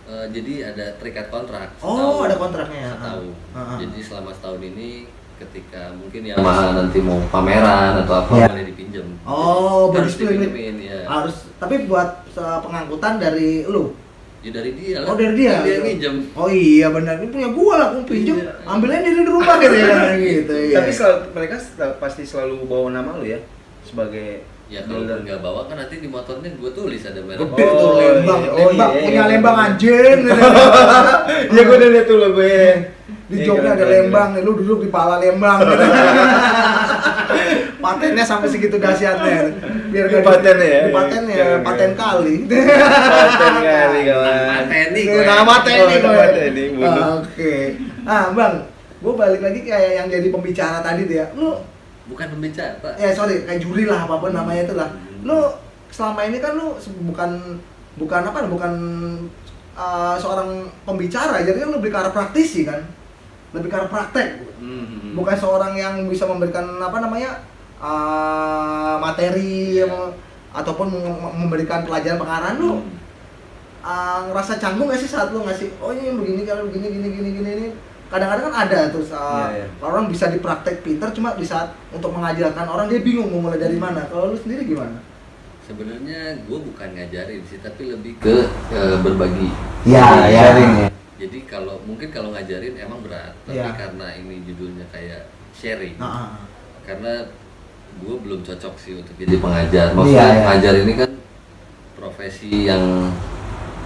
Jadi ada terikat kontrak. Oh, setahun. ada kontraknya. Setahun. Ah. Jadi selama setahun ini ketika mungkin Yamaha nanti mau pameran atau apa Iya. boleh dipinjam. Oh, Jadi, body harus split dipinjemin ya. harus. Tapi buat pengangkutan dari lu. Ya dari dia lah. Oh, dari dia. Kan dia minjem. Oh iya benar, ini punya gua lah, gua pinjem, Iya. ambil aja di rumah gitu ya, gitu ya. Tapi mereka pasti selalu bawa nama lu ya sebagai Ya kalau builder. nggak bawa kan nanti di motornya gue tulis ada merek. Gede tuh Oh, Lembang, iya. Lembang, Oh, iya, punya iya. Lembang anjing gitu. Ya gue udah liat tuh lo gue. Di joknya ada Lembang, nih lu duduk di pala Lembang gitu. Paten patennya sampai segitu dahsyatnya. Biar gak Paten ya? patennya, Jangan, paten jangan. kali. Paten kali kawan. Paten nih Nah, gue. nama teknik Oh, gue. nama teknik, bunuh. Oke. Ah, Bang, gue balik lagi kayak yang jadi pembicara tadi tuh ya. Lu Bukan pembicara, Pak. sorry, kayak juri lah apapun namanya itu lah. Lu selama ini kan lu bukan seorang pembicara, jadi kan lu lebih ke arah praktisi kan. Lebih ke arah praktek. Bukan seorang yang bisa memberikan materi ataupun memberikan pelajaran pengarahan. Lu ngerasa canggung gak sih saat lu ngasih ini begini kalau begini gini. Kadang-kadang kan ada terus orang bisa dipraktek pinter, cuma di saat untuk mengajarkan orang dia bingung mau mulai dari mana. Kalau lu sendiri gimana? Sebenarnya gue bukan ngajarin sih, tapi lebih ke berbagi. Ya. Jadi mungkin kalau ngajarin emang berat, tapi Ya. karena ini judulnya kayak sharing. Karena gue belum cocok sih untuk jadi pengajar. Maksudnya Iya. pengajar ini kan profesi yang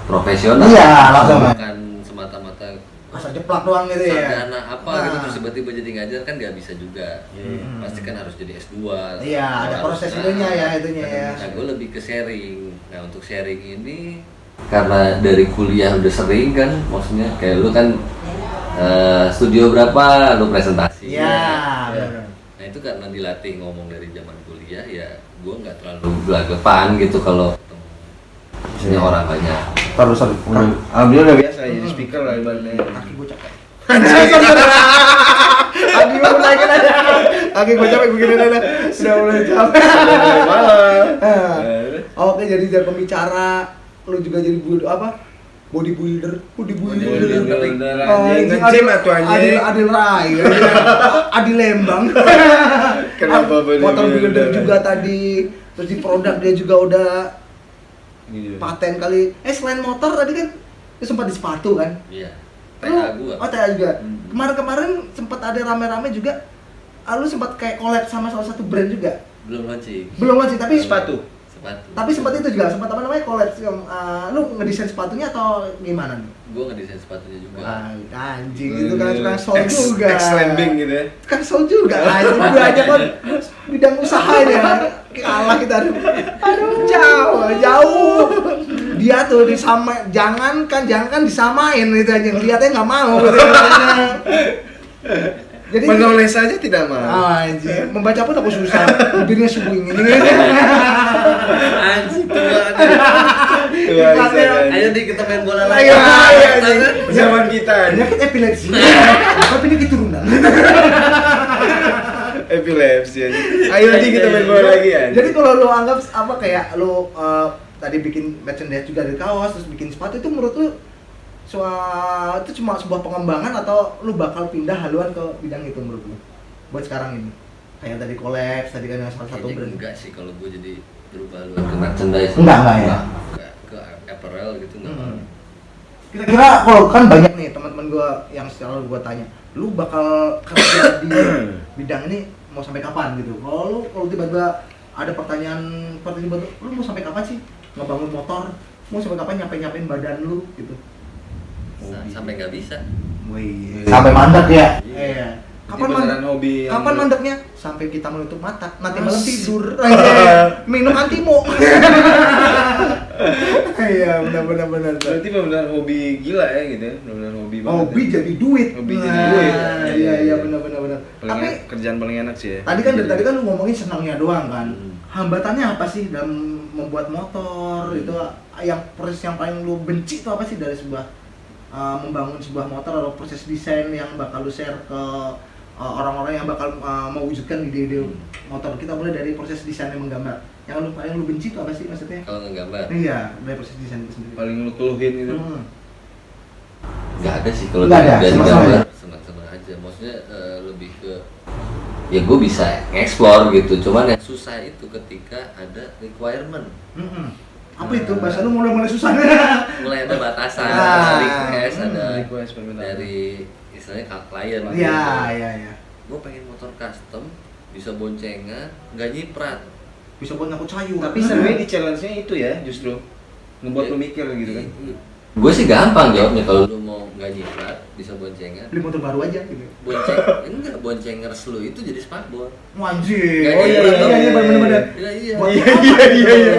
profesional. Iya, langsung. Bukan semata-mata Asal jeplak doang gitu ya. sarjana apa gitu terus tiba-tiba jadi ngajar kan nggak bisa juga. Pasti kan harus jadi S2. Iya, ada harus- proses itunya ya, itunya ya. Nah, gue lebih ke sharing. Nah, untuk sharing ini karena dari kuliah udah sering kan, maksudnya kayak lu kan studio berapa lu presentasi. Iya, Ya. benar. Nah, itu karena dilatih ngomong dari zaman kuliah ya, gue nggak terlalu belagapan gitu kalau ketemu maksudnya orang banyak. Terus Alhamdulillah udah biasa jadi speaker lah ibaratnya. kaki gue capek. Kaki gue naikin aja. Kaki gue capek begini aja. Sudah mulai capek. Malah. Oke, jadi pembicara, lu juga jadi bodybuilder. Nge-gym atau anjing? Adil Rai, Adil Lembang. Kenapa bodybuilder? Motor builder juga tadi. Terus di produk dia juga udah Gitu. paten kali. Selain motor tadi kan lu sempat di sepatu kan? Iya. Lu, TA gua. oh TA juga. Kemarin sempat ada rame-rame juga. Lu sempat kayak collab sama salah satu brand juga. Belum launching. Belum launching tapi Sepatu. Sepatu. Tapi sempat itu juga, sempat collab. Lu ngedesain sepatunya atau gimana nih? Gua ngedesain sepatunya juga. Wah, anjing itu kan suka sol juga. Ex-landing gitu ya. Kan sol juga anjing. Gue aja kan bidang usaha ini ya. Kalah kita. Aduh, jauh. Dia tuh jangan disamain gitu aja. Lihatnya nggak mau gitu. Jadi Menulis saja tidak mau. anjing, membaca pun aku susah. Bibirnya subuing ini. Anjing tua. Ayo di kita main bola lagi. Ayo. Zaman kita. Penyakit epilepsi. Apa penyakit turunan? Epilepsi aja. Ayo nanti kita main bola lagi ya. Jadi kalau lu anggap kayak lu tadi bikin merchandise juga dari kaos, terus bikin sepatu itu menurut lu itu cuma sebuah pengembangan atau lu bakal pindah haluan ke bidang itu menurut lu? Buat sekarang ini. Kayak tadi collab, tadi kan salah satu Kayaknya brand. enggak sih kalau gue jadi berubah haluan ke merchandise. Enggak ya? Ke apparel gitu enggak. Kira-kira kalau kan banyak nih teman-teman gua yang selalu gua tanya, lu bakal kerja di bidang ini mau sampai kapan gitu? Kalau tiba-tiba ada pertanyaan seperti itu, lu mau sampai kapan sih ngebangun motor? Mau sampai kapan nyampe-nyampein badan lu gitu? Sampai nggak bisa. Wih, sampai mandek ya? Iya. Kapan mandek? hobi yang Kapan mandeknya? Sampai kita menutup mata, nanti malam tidur. Minum antimo. Iya, benar. Berarti benar hobi gila ya gitu ya. Benar hobi banget. Hobi ya. jadi duit. Hobi jadi duit. Iya, benar. Tapi Kerjaan paling enak sih ya. tadi kan dari tadi kan lu ngomongin senangnya doang kan. Hmm. Hambatannya apa sih dalam membuat motor itu yang proses yang paling lu benci itu apa sih dari sebuah membangun sebuah motor atau proses desain yang bakal lu share ke orang-orang yang bakal mewujudkan ide-ide motor kita, mulai dari proses desain yang menggambar. Yang lu paling lu benci itu apa sih maksudnya? Kalau ngegambar. Iya, dari proses desain itu sendiri. Paling lu keluhin gitu. Nggak ada sih kalau Nggak ada, dari senang-senang gambar senang-senang aja. Maksudnya lebih ke ya gue bisa explore gitu. Cuman yang susah itu ketika ada requirement. Apa itu? Bahasa lu mulai susahnya. Mulai ada batasan, request, ada Request permintaan. dari istilahnya klien gitu. Iya. Gue pengen motor custom, bisa boncengan, nggak nyiprat. Bisa buat ngangkut sayur. Tapi sebenarnya di challenge-nya itu ya justru ngebuat lu mikir gitu kan. Gue sih gampang jawabnya, kalau lu mau nggak nyiprat bisa boncengan. Beli motor baru aja gitu. Enggak, boncengers lu itu jadi spakbor. Anjir. Nggak Oh iya nyiprat iya dong. benar-benar. Iya iya. Buat Iya, apa? iya, iya, iya.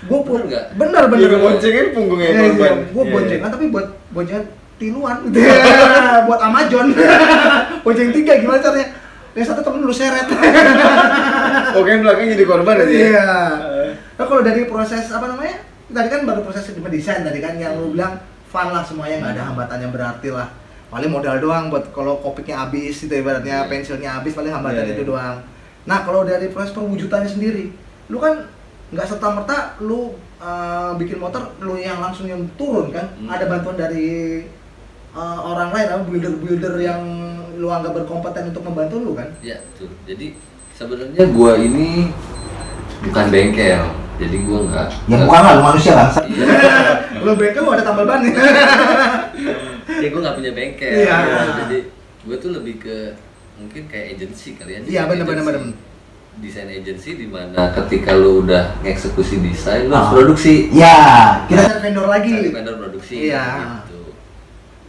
Gue pun Bener nggak? benar Iya, boncengin punggungnya korban. Gue Iya, boncengan tapi buat boncengan tiluan gitu. Buat Amazon. Bonceng 3 gimana caranya? Yang satu temen lu seret. Oke, belakang jadi korban aja. Iya. Nah kalau dari proses apa namanya? Tadi kan baru proses mendesain tadi kan yang lu bilang fun lah semuanya, nggak ada hambatan yang berarti lah. Paling modal doang buat kalau kopiknya habis itu ibaratnya pensilnya habis paling hambatan Iya, itu iya. doang. Nah kalau dari proses perwujudannya sendiri, lu kan nggak serta-merta lu bikin motor lu yang langsung yang turun kan? Ada bantuan dari orang lain, builder-builder yang lu anggap berkompeten untuk membantu lu kan? Ya, tuh. Jadi sebenarnya gua ini bukan bengkel. Jadi gua enggak. Ya bukan lah, lu manusia bangsa. Iya. Lu bengkel lu ada tambal ban ya? Ya gua nggak punya bengkel. Iya. Jadi gua tuh lebih ke mungkin kayak agency kali ya. Iya, bener. Desain agency di mana ketika lu udah ngeksekusi desain, lu harus produksi. Ya, kita cari vendor lagi. Cari vendor produksi. Iya. Gitu.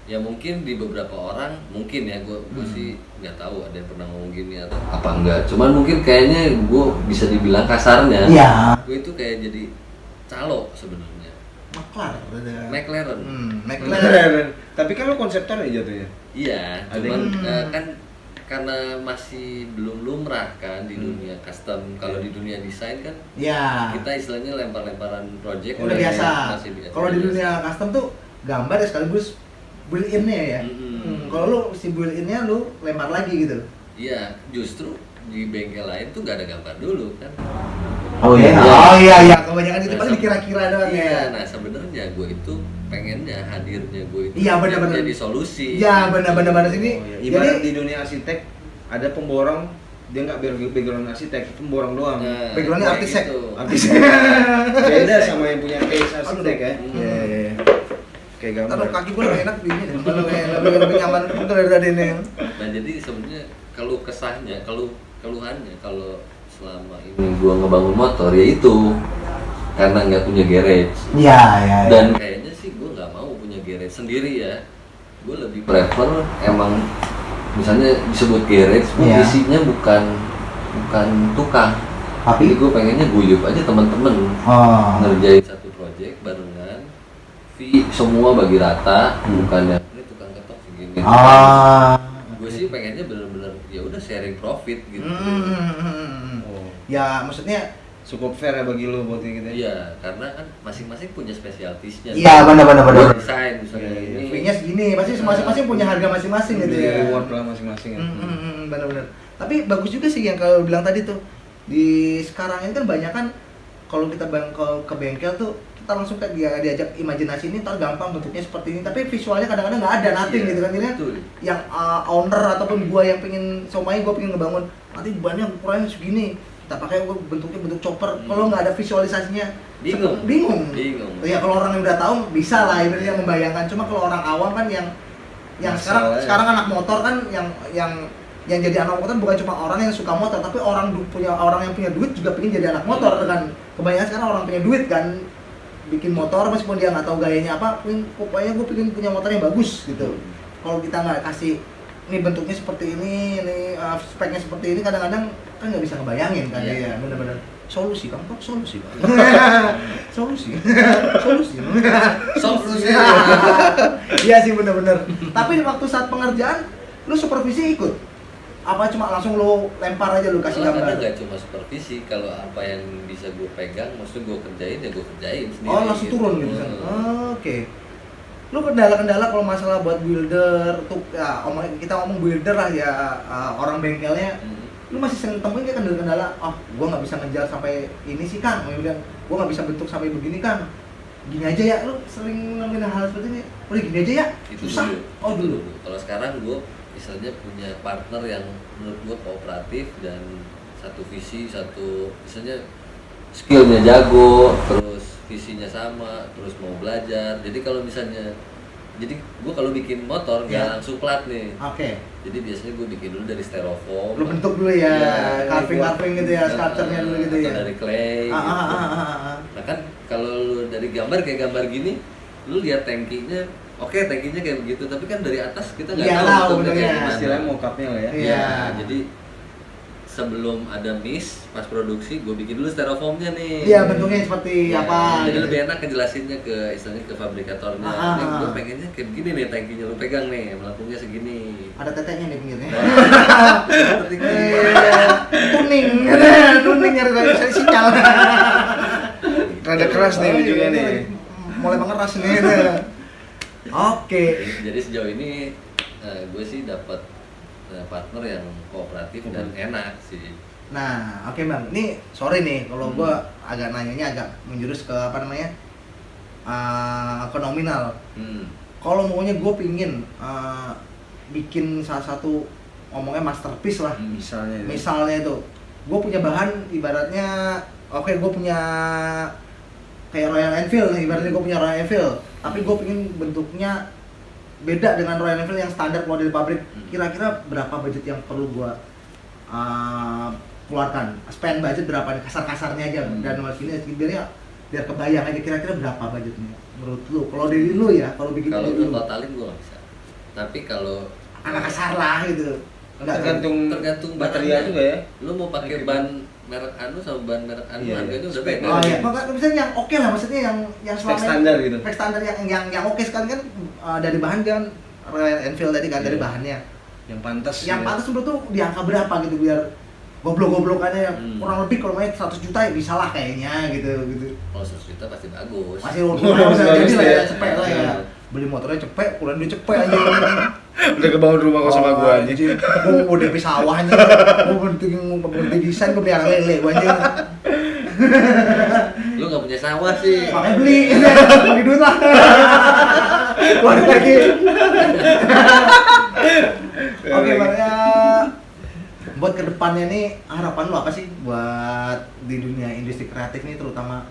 Ya mungkin di beberapa orang, mungkin ya gua sih nggak tahu ada yang pernah ngomong gini atau apa enggak. Cuman mungkin kayaknya gua bisa dibilang kasarnya. Iya. Gue itu kayak jadi calo sebenarnya. McLaren. McLaren. Tapi kan lo konseptor ya jatuhnya. Iya, Ada cuman yang- kan karena masih belum lumrah kan di dunia custom. Kalau di dunia desain kan Ya. kita istilahnya lempar-lemparan project Udah biasa. masih biasa. Kalau di dunia custom tuh gambar ya sekaligus build-in-nya ya. Kalau lu si build-in-nya lu lempar lagi gitu. Iya, justru di bengkel lain tuh nggak ada gambar dulu kan. Oh iya. iya. Kebanyakan itu Nah, paling dikira-kira doang iya, ya. nah sebenarnya gue itu pengennya hadirnya gue itu Iya, benar-benar. jadi solusi. Ya benar-benar sini. Oh, iya. Ibarat Jadi di dunia arsitek ada pemborong, dia nggak background arsitek, pemborong doang. Nah, Backgroundnya kayak arsitek. gitu. Arsitek. Beda sama yang punya case arsitek ya. Iya, iya. Kayak gambar. Aduh kaki gue lebih enak di ini. Lebih nyaman dari tadi ini. Nah jadi sebenarnya kalau kesahnya, keluhannya kalau selama ini gua ngebangun motor ya itu karena nggak punya garage. Iya. Dan kayaknya sih gua nggak mau punya garage sendiri ya. Gua lebih prefer emang misalnya disebut garage, Iya. isinya bukan tukang. Jadi gua pengennya guyup aja teman-teman ngerjain satu project barengan. Fee semua bagi rata, bukannya ini tukang ketok segini. Gue sih pengennya bener-bener ya udah sharing profit gitu. Oh. Ya maksudnya Cukup fair ya bagi lo buat gitu ya. Iya, karena kan masing-masing punya spesialtisnya. Iya, benar. Desain misalnya Iya, iya. ini. fee-nya segini, pasti masing-masing punya harga masing-masing gitu ya. Reward lah masing-masing ya. Benar-benar. Tapi bagus juga sih yang kalau bilang tadi tuh di sekarang ini kan banyak kan kalau kita ke bengkel tuh kita langsung kayak diajak imajinasi ini ntar gampang bentuknya seperti ini tapi visualnya kadang-kadang nggak ada nothing Iya, gitu kan ini betul. yang owner ataupun gua yang pengen somai gua pengen ngebangun nanti banyak ukurannya segini kita pakai bentuknya bentuk chopper kalau nggak ada visualisasinya bingung ya kalau orang yang udah tahu bisa lah ibaratnya membayangkan cuma kalau orang awam kan yang sekarang anak motor kan yang jadi anak motor bukan cuma orang yang suka motor tapi orang yang punya duit juga pengen jadi anak motor kan kebanyakan sekarang orang punya duit kan bikin motor meskipun dia nggak tahu gayanya apa pokoknya gue pengen punya motor yang bagus gitu kalau kita nggak kasih ini bentuknya seperti ini speknya seperti ini kadang-kadang kan nggak bisa ngebayangin kan ya benar-benar solusi kamu kok solusi Pak. solusi iya sih benar-benar tapi waktu saat pengerjaan lu supervisi ikut apa cuma langsung lu lempar aja lu kasih gambar? Karena nggak cuma supervisi, kalau apa yang bisa gue pegang, maksudnya gue kerjain ya gue kerjain sendiri. Oh langsung turun gitu kan? Oke. Lu kendala-kendala kalau masalah buat builder tuh ya kita ngomong builder lah ya orang bengkelnya. Lu masih sering temuin kayak kendala-kendala? Gua nggak bisa ngejar sampai ini sih Kang, gua nggak bisa bentuk sampai begini Kang. Gini aja ya, lu sering ngelakuin hal seperti ini? Udah gini aja ya? Itu Susah? dulu. Kalau sekarang gue misalnya punya partner yang menurut gue kooperatif dan satu visi, misalnya skillnya jago, terus visinya sama, terus mau belajar. Jadi kalau misalnya, gue kalau bikin motor nggak langsung plat nih. Oke. Jadi biasanya gue bikin dulu dari styrofoam. Lu bentuk dulu ya, carving gitu ya, sculpture-nya dulu gitu ya. Atau dari clay. Gitu. Nah kan kalau lu dari gambar kayak gambar gini, lu lihat tangkinya, oke tangkinya kayak begitu, tapi kan dari atas kita nggak Iya, tahu tahu, bentuknya kayak benernya. gimana. Istilahnya mock-up-nya lah ya. Iya. Iya, jadi sebelum ada mist pas produksi gue bikin dulu styrofoamnya nih. Iya, bentuknya seperti Ya, apa jadi gitu. lebih enak ngejelasinnya ke istilahnya ke fabrikatornya. Gue pengennya kayak begini nih tangkinya, lu pegang nih, melengkungnya segini. Ada teteknya di pinggirnya. Seperti Kuning, kuning nyari saya sinyal. Rada keras nih ujungnya nih. Mulai mengeras nih. Oke. Jadi sejauh ini gue sih dapat partner yang kooperatif dan enak sih. Nah, oke Bang. Ini sorry nih kalau gua agak nanyanya agak menjurus ke apa namanya? Ke nominal. Kalau maunya gue pingin bikin salah satu ngomongnya masterpiece lah. Misalnya itu, gue punya bahan ibaratnya, oke gue punya kayak Royal Enfield nih, ibaratnya gue punya Royal Enfield, tapi gue pingin bentuknya beda dengan Royal Enfield yang standar keluar dari pabrik. Kira-kira berapa budget yang perlu gue keluarkan? Spend budget berapa nih, kasar-kasarnya aja, dan masih ini biar kebayang aja kira-kira berapa budgetnya menurut lu, kalau dari lu ya, kalau bikin Kalau dari lu lu totalin gue nggak bisa, tapi kalau anak kasar lah gitu. tergantung material bahannya. juga ya. Lu mau pakai ban merek anu sama ban merek anu, Iya, harganya udah spek. beda. Oh iya, makanya misalnya yang oke lah, maksudnya yang selama Spek standar gitu. Spek standar yang oke sekali kan, dari bahan kan Royal Enfield tadi kan, dari Iya. bahannya. Yang pantas. Yang ya. pantas menurut tuh di angka berapa gitu biar goblok-goblokannya kurang lebih kalau main 100 juta ya bisa lah kayaknya gitu. Kalau 100 juta pasti bagus. Masih Bagus, udah jadi lah ya, ya. cepet lah ya. Iya. Beli motornya cepet, pulang dia cepet aja. Udah kebangun rumah kok sama gua anjing. Gua mau DP sawahnya, gua berhenti desain, gua pelihara lele gua aja. Lu nggak punya sawah sih. Makanya beli, pakai duit lah. Keluarin lagi. Oke Bang, ya buat kedepannya nih harapan lu apa sih buat di dunia industri kreatif nih, terutama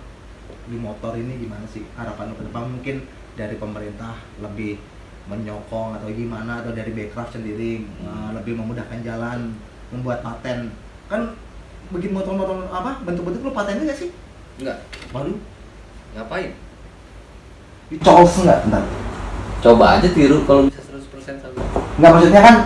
di motor ini gimana sih harapan lu ke depan? Mungkin dari pemerintah lebih menyokong atau gimana, atau dari Backcraft sendiri lebih memudahkan jalan, membuat paten. Kan bikin motor-motor apa bentuk-bentuk lu patennya nggak sih? Enggak. Baru Ngapain? Charles nggak? Bentar. Coba aja tiru kalau bisa 100% sama. Nggak, maksudnya kan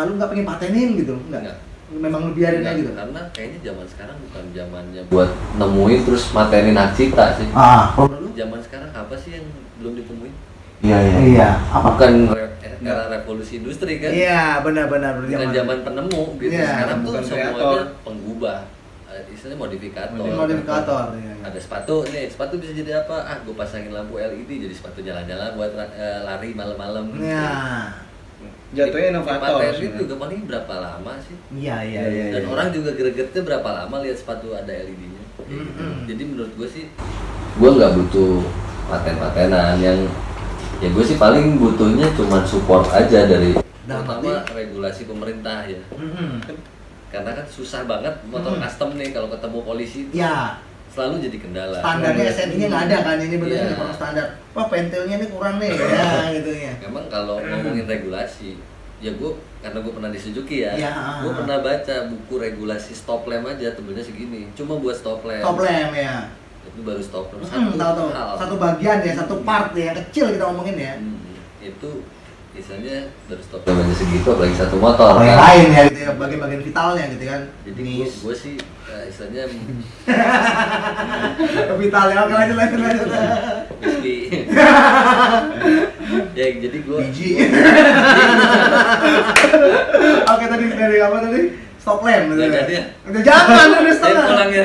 lu nggak pengen patenin gitu? Nggak. Enggak. Memang lu biarin aja gitu? Karena kayaknya zaman sekarang bukan zamannya buat nemuin terus matenin hak cipta sih. Kalau dulu? Zaman sekarang apa sih yang belum ditemuin? Iya. Apa? Bukan era revolusi industri kan? Iya, benar-benar Bukan zaman penemu gitu. Iya, Sekarang tuh bukan semuanya kreator. pengubah. Istilahnya modifikator. Modifikator. Iya. Ada sepatu nih, sepatu bisa jadi apa? Gue pasangin lampu LED jadi sepatu jalan-jalan buat lari malam-malam. Iya. Jatuhnya inovator. Paten sebenarnya. juga paling berapa lama sih? Iya. Dan orang juga gregetnya berapa lama lihat sepatu ada LED-nya. Mm-mm. Jadi menurut gue sih, gue nggak butuh paten-patenan yang ya gue sih paling butuhnya cuma support aja dari Dalam terutama regulasi pemerintah ya. Karena kan susah banget motor custom nih kalau ketemu polisi itu Ya, selalu jadi kendala. standarnya SNI-nya nggak ada kan, ini bener Iya. kurang standar. Wah, pentilnya ini kurang nih, ya gitu ya. Memang kalau ngomongin regulasi, ya gue karena gue pernah di Suzuki ya, Iya. gue pernah baca buku regulasi stop lamp aja tebelnya segini, cuma buat stop lamp. Top lamp ya. Itu baru stop lamp Tahu. hal. Satu bagian ya, satu part ya, yang kecil kita ngomongin ya. Itu misalnya baru stop lamp aja segitu, apalagi satu motor Yang kan. lain ya gitu ya, bagian-bagian vitalnya gitu kan. Jadi gue sih istilahnya Vitalnya, oke lanjut. meski ya jadi gue Biji. Oke, tadi dari apa tadi? Stop lamp gitu Nggak ya. jadi ya? Udah jangan, udah saya setengah. pulang ya.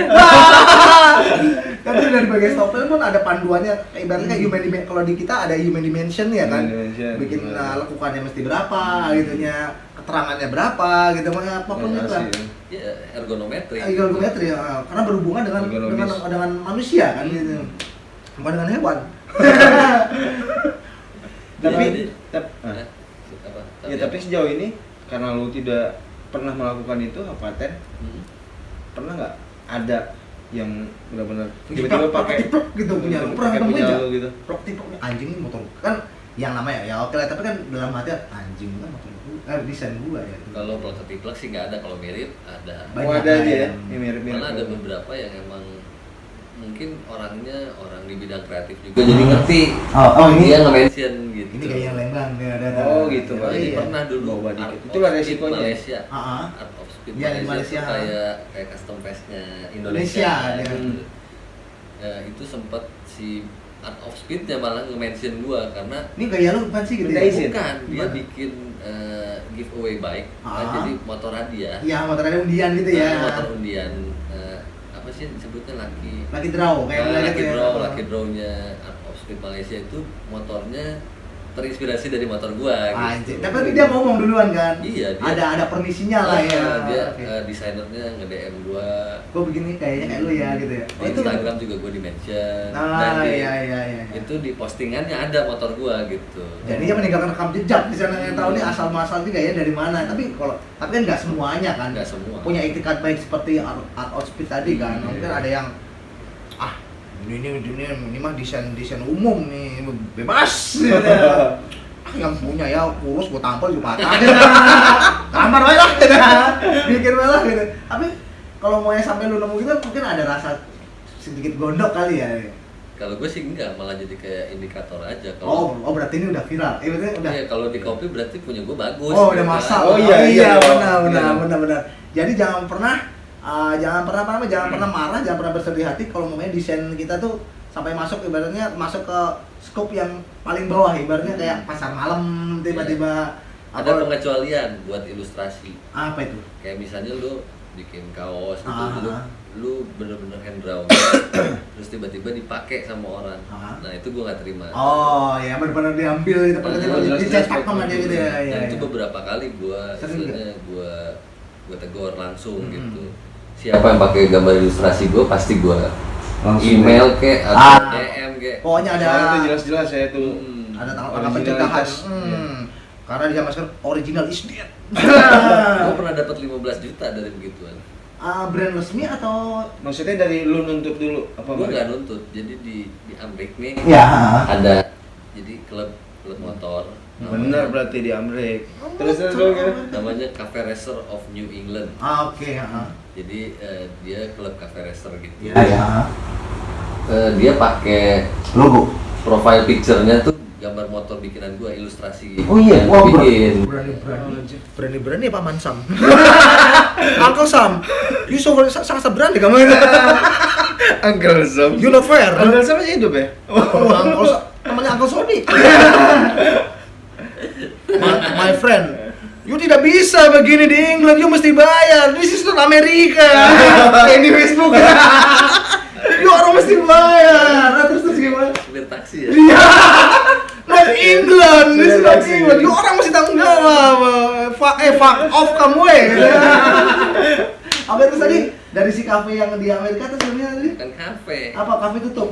Kan itu dari bagian stop lamp kan ada panduannya, ibaratnya kayak human dimension. Kalau di kita ada human dimension ya kan, Human dimension, bikin benar. lekukannya mesti berapa, gitunya, keterangannya berapa, gitu, makanya apapun itu lah. ya ergonometri. Ergonometri ya, karena berhubungan dengan Ergonomis. dengan manusia kan gitu, bukan dengan hewan. Tapi Ya, apa? ya tapi sejauh ini karena lu tidak pernah melakukan itu paten, pernah nggak ada yang benar-benar tiba-tiba pakai tiplok gitu punya, lu pernah pakai ketemu punya aja? lu gitu? Tiplok anjing ini motor kan yang namanya ya oke lah, tapi kan dalam hati anjing kan motor gua, desain gua ya. Kalau plak sih nggak ada, kalau mirip ada. Banyak Oh, ada aja ya, yang- yang mirip-mirip. Malah ada beberapa yang emang mungkin orangnya orang di bidang kreatif juga jadi ngerti. Ini Dia nge-mention gitu. ini kayak yang Lembang ya, ada. Oh, gitu, Pak. Jadi Iya. pernah dulu Bawa Art dikit. of Itulah Speed resikonya. Malaysia. Heeh. Art of Speed Iya, di Malaysia, Malaysia. tuh kayak custom paste-nya Indonesia, Indonesia. dia. Gitu. Ya, itu sempat si Art of Speed-nya malah nge-mention gua karena Ini gaya lu bukan sih gitu Minta ya? izin. bukan dia Gimana? bikin giveaway bike, Ah. jadi motor hadiah. Iya, motor ada undian gitu ya. Motor undian apa sih disebutnya Lucky draw kayak bilang Lucky gitu ya. Draw, Lucky Draw-nya Art of Speed Malaysia itu motornya terinspirasi dari motor gua Anjir, gitu. tapi dia ngomong duluan kan? Iya, dia- Ada permisinya lah ya. Dia Oke. desainernya nge-DM gua. Gua begini kayaknya kayak lu ya gitu ya. Di Instagram juga gua di-mention. Dan Iya. itu di postingannya ada motor gua gitu. Jadi dia meninggalkan rekam jejak di sana yang tahu nih asal muasal juga ya dari mana. Tapi kan nggak semuanya kan. Nggak semua. Punya itikat baik seperti Art of Speed tadi kan. Mungkin ada yang ini mah desain umum nih bebas. Yang punya ya kurus gua tampol juga patah. Tampar aja lah. Bikin malah gitu. Tapi kalau mau yang sampai lu nemu gitu mungkin ada rasa sedikit gondok kali ya. Kalau gue sih enggak, malah jadi kayak indikator aja. Oh, berarti ini udah viral. Berarti udah. Iya, kalau di copy berarti punya gue bagus. Oh, udah gitu masak. kan. Oh, iya. Benar. Jadi jangan pernah marah, jangan pernah bersedih hati kalau namanya desain kita tuh sampai masuk ibaratnya masuk ke scope yang paling bawah, ibaratnya kayak pasar malam tiba-tiba Ada pengecualian buat ilustrasi. apa itu? Kayak misalnya lu bikin kaos gitu, Ah. lu bener-bener hand draw terus tiba-tiba dipakai sama orang. Ah. Nah, itu gue nggak terima. Oh, ya benar-benar diambil itu jelas, dicetak jelas, sama dia gitu ya. Dan itu Ya. beberapa kali gue Sering istilahnya gue tegur langsung gitu. Siapa yang pakai gambar ilustrasi gue pasti gue Langsung email ke atau Ah. DM ke. Pokoknya ada Soalnya itu jelas-jelas ya itu. ada tanggal pencegahan. Karena di zaman sekarang original is dead. Gue pernah dapat 15 juta dari begituan. Brand resmi atau Maksudnya dari lu nuntut dulu apa Gue Mbak? nggak nuntut. Jadi di Amrik nih ya? ada jadi klub motor. Bener berarti di Amrik. Terus Namanya Cafe Racer of New England. Oke, Jadi dia klub cafe racer gitu. ya. Dia pakai Logo. profile picture-nya tuh gambar motor bikinan gua, ilustrasi. Oh iya, yang wah, gua bikin. Berani Pak Man Sam. Uncle Sam, you sangat berani kamu. Uncle Sam. You not fair. Uncle Sam masih hidup ya? Uncle Sam, namanya Uncle Sony. My friend, you tidak bisa begini di England, you mesti bayar. This is not Amerika. Kayak di Facebook. You orang mesti bayar. Terus gimana? Supir taksi ya. Iya. Not England, this is not Taksi. England. You orang mesti tanggung jawab. Fuck off kamu Apa itu tadi? Dari si kafe yang di Amerika tuh sebenarnya tadi? Bukan kafe. Apa kafe tutup?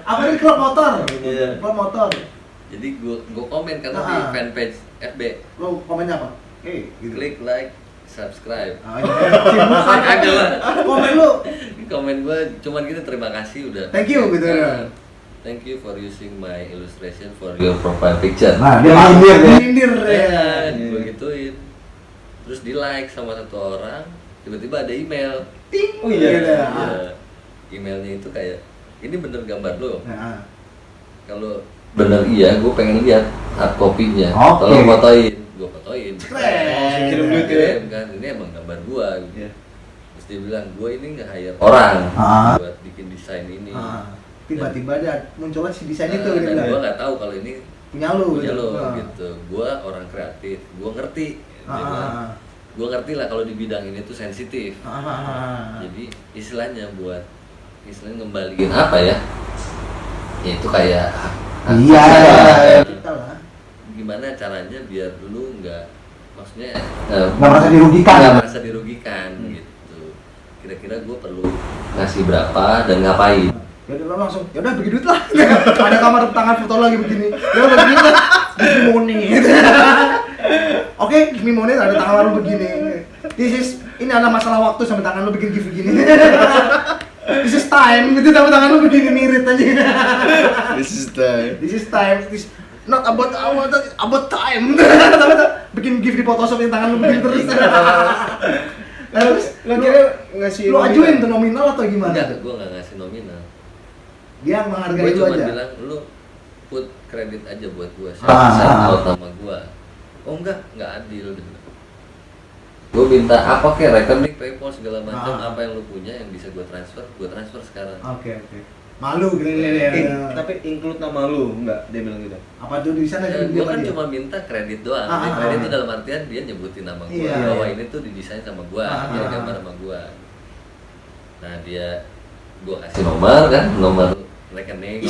Apa ini klub motor? Iya. Klub motor. Jadi gua komen karena di Ah. fanpage FB. Lo komennya apa? Gitu. Klik like, subscribe. Ah, iya. Kagak lah. Komen lu. Komen gua cuman gitu, terima kasih udah. Thank you gitu ya. Thank you for using my illustration for your profile picture. Nah, dia nyindir ya. Gue gituin. Terus di like sama satu orang, tiba-tiba ada email. Ting. Oh iya. Gitu ya. Iya. Emailnya itu kayak, ini bener gambar lo. Nah, Kalau bener iya, gue pengen lihat hard copy-nya. Oke. Tolong fotoin, gue fotoin. keren. Kirim duit ya? Kirim kan, ini emang gambar gua. Iya. Terus dia bilang, gua ini nggak hire orang Ah. buat bikin desain ini. Tiba-tiba ada munculnya si desain itu Dan gitu gua lah. nggak tahu kalau ini Punya lu. punya gitu. lo Ah. gitu. Gua orang kreatif, gua ngerti. Dia bilang, gua ngerti lah kalau di bidang ini tuh sensitif. Jadi istilahnya buat ngembaliin apa ya? Ya itu kayak Iya. ya. Kita lah. Gimana caranya biar lu nggak, maksudnya Nggak merasa dirugikan. nggak merasa dirugikan gitu. Kira-kira gue perlu ngasih berapa dan ngapain? Ya udah langsung, ya udah bagi duit lah. Ada kamar tangan foto lagi begini. Ya udah bagi duit lah. Give me money. Oke, give me money ada tangan lu begini. Ini ada masalah waktu sampai tangan lu bikin give begini. This is time, gitu sampai tangan lu begini mirit aja. This is time. This is time. This not about bikin gift di Photoshop yang tangan lu begini terus. Terus Lo kira ngasih lu ajuin tuh nominal atau gimana? Enggak, gue nggak ngasih nominal. Dia menghargai Gue lu cuma aja. bilang lu put kredit aja buat gue, Ah. shout out nama gue. Oh enggak adil. Gue minta apa kayak rekening, PayPal segala macam, apa yang lu punya yang bisa gue transfer sekarang. Oke. Malu gitu ya. Tapi include nama lu, enggak, dia bilang gitu. Apa tuh di sana Ya, dia gue kan dia? cuma minta kredit doang. Ah, Kredit ah. itu dalam artian dia nyebutin nama gue, Iya, bahwa iya. ini tuh didesain sama gue, Ah, dia ah. gambar sama gue. Nah dia, gue kasih nomor rekening.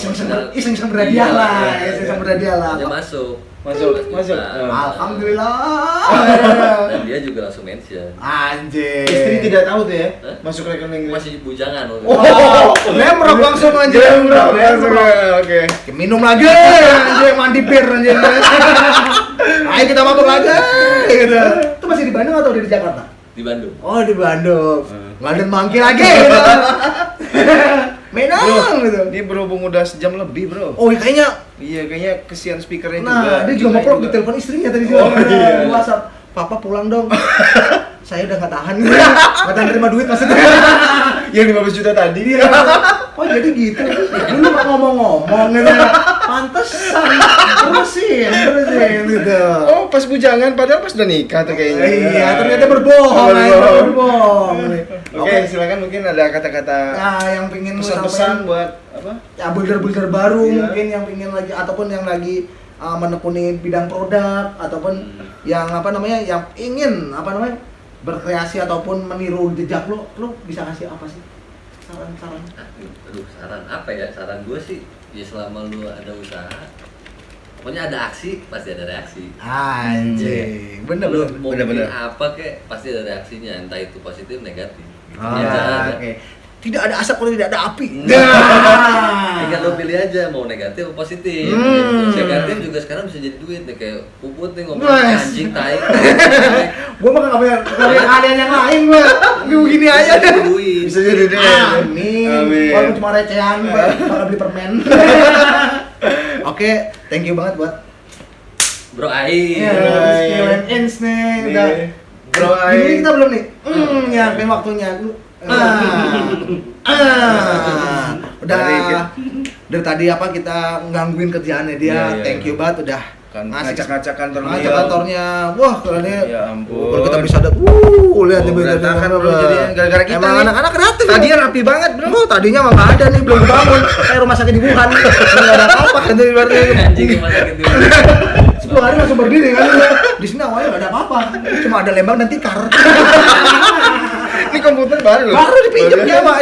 Iseng berhadiah lah, iseng berhadiah lah. Dia masuk. Masuk. Alhamdulillah. Dan dia juga langsung mention. Anjir. Istri tidak tahu tuh ya, Hah? masuk rekening. Masih bujangan waktu itu. Oh, lemrok langsung anjir. Oke. Minum lagi anjir, mandi bir anjir. Ayo kita mabuk lagi gitu. Itu masih di Bandung atau udah di Jakarta? Di Bandung. Oh, di Bandung. Ngalden mangki lagi gitu. Menang gitu. Ini berhubung udah sejam lebih, Bro. Oh, kayaknya Kayaknya kesian speakernya juga. nah, dia juga ngobrol di telepon istrinya tadi Oh, juga. iya. Di WhatsApp. Papa pulang dong. Saya udah nggak tahan. Nggak tahan terima duit maksudnya. Yang 15 juta tadi. Oh jadi gitu. Dulu nggak ngomong-ngomong gitu. Pantesan. Terusin gitu. Oh, pas bujangan padahal pas udah nikah tuh kayaknya. Iya, ternyata berbohong. Berbohong. Oke, silakan mungkin ada kata-kata Nah, yang pingin lu pesan-pesan sampaikan, buat apa? ya builder-builder baru Iya. mungkin yang pingin lagi ataupun yang lagi menekuni bidang produk ataupun yang apa namanya yang ingin apa namanya berkreasi ataupun meniru jejak lu bisa kasih apa sih saran-saran? Aduh, saran apa ya? Saran gue sih, ya selama lu ada usaha, pokoknya ada aksi, pasti ada reaksi. Anjing, bener Lu bener. mau bener-bener. bikin apa kek, pasti ada reaksinya, entah itu positif, negatif. Gitu Ah, aja. oke. Tidak ada asap kalau tidak ada api. Tinggal lu pilih aja mau negatif atau positif. Hmm. Negatif juga sekarang bisa jadi duit nih, kayak Puput nih ngomong Nice. anjing tai. Gua mah nggak punya kalian yang lain gua. Begini aja deh. Duit. Bisa jadi deh. Amin. Walaupun cuma recehan, bakal beli permen. Oke, thank you banget buat Bro Ai. skill and ends nih. Udah. Bro, Ini kita belum nih. Nyampe waktunya. Udah dari tadi apa kita gangguin kerjaannya dia. Iya. Thank you banget udah Kan ngasih ngacak-ngacak kantor ngacak kantornya. Wah, kalian Ya ampun. kalau kita bisa lihat, lihat nih berantakan, Bro. Jadinya gara-gara kita Emang nih. anak-anak kreatif. Tadinya rapi banget, Bro. Bro, tadinya mah nggak ada nih, belum bangun. Kayak rumah sakit di Wuhan. Nggak ada apa-apa kan dari berarti. Anjing rumah sakit duit. 10 hari langsung berdiri kan. Di sini awalnya nggak ada apa-apa. Cuma ada lembang dan tikar. Ini komputer baru loh. Baru dipinjam dia, Pak.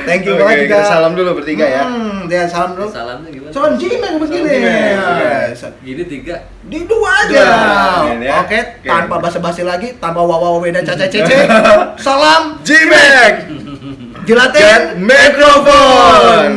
Thank you Oke, banget juga. kita salam dulu bertiga ya. Ya, salam dulu. Salamnya gimana? Salam Jimek begini. Jimek. Gini 3. Di dua aja. Dua, ya. Oke, Oke. tanpa basa-basi lagi, tanpa wawa dan caca cece. Salam Jimek. Jilatin Mikrofon.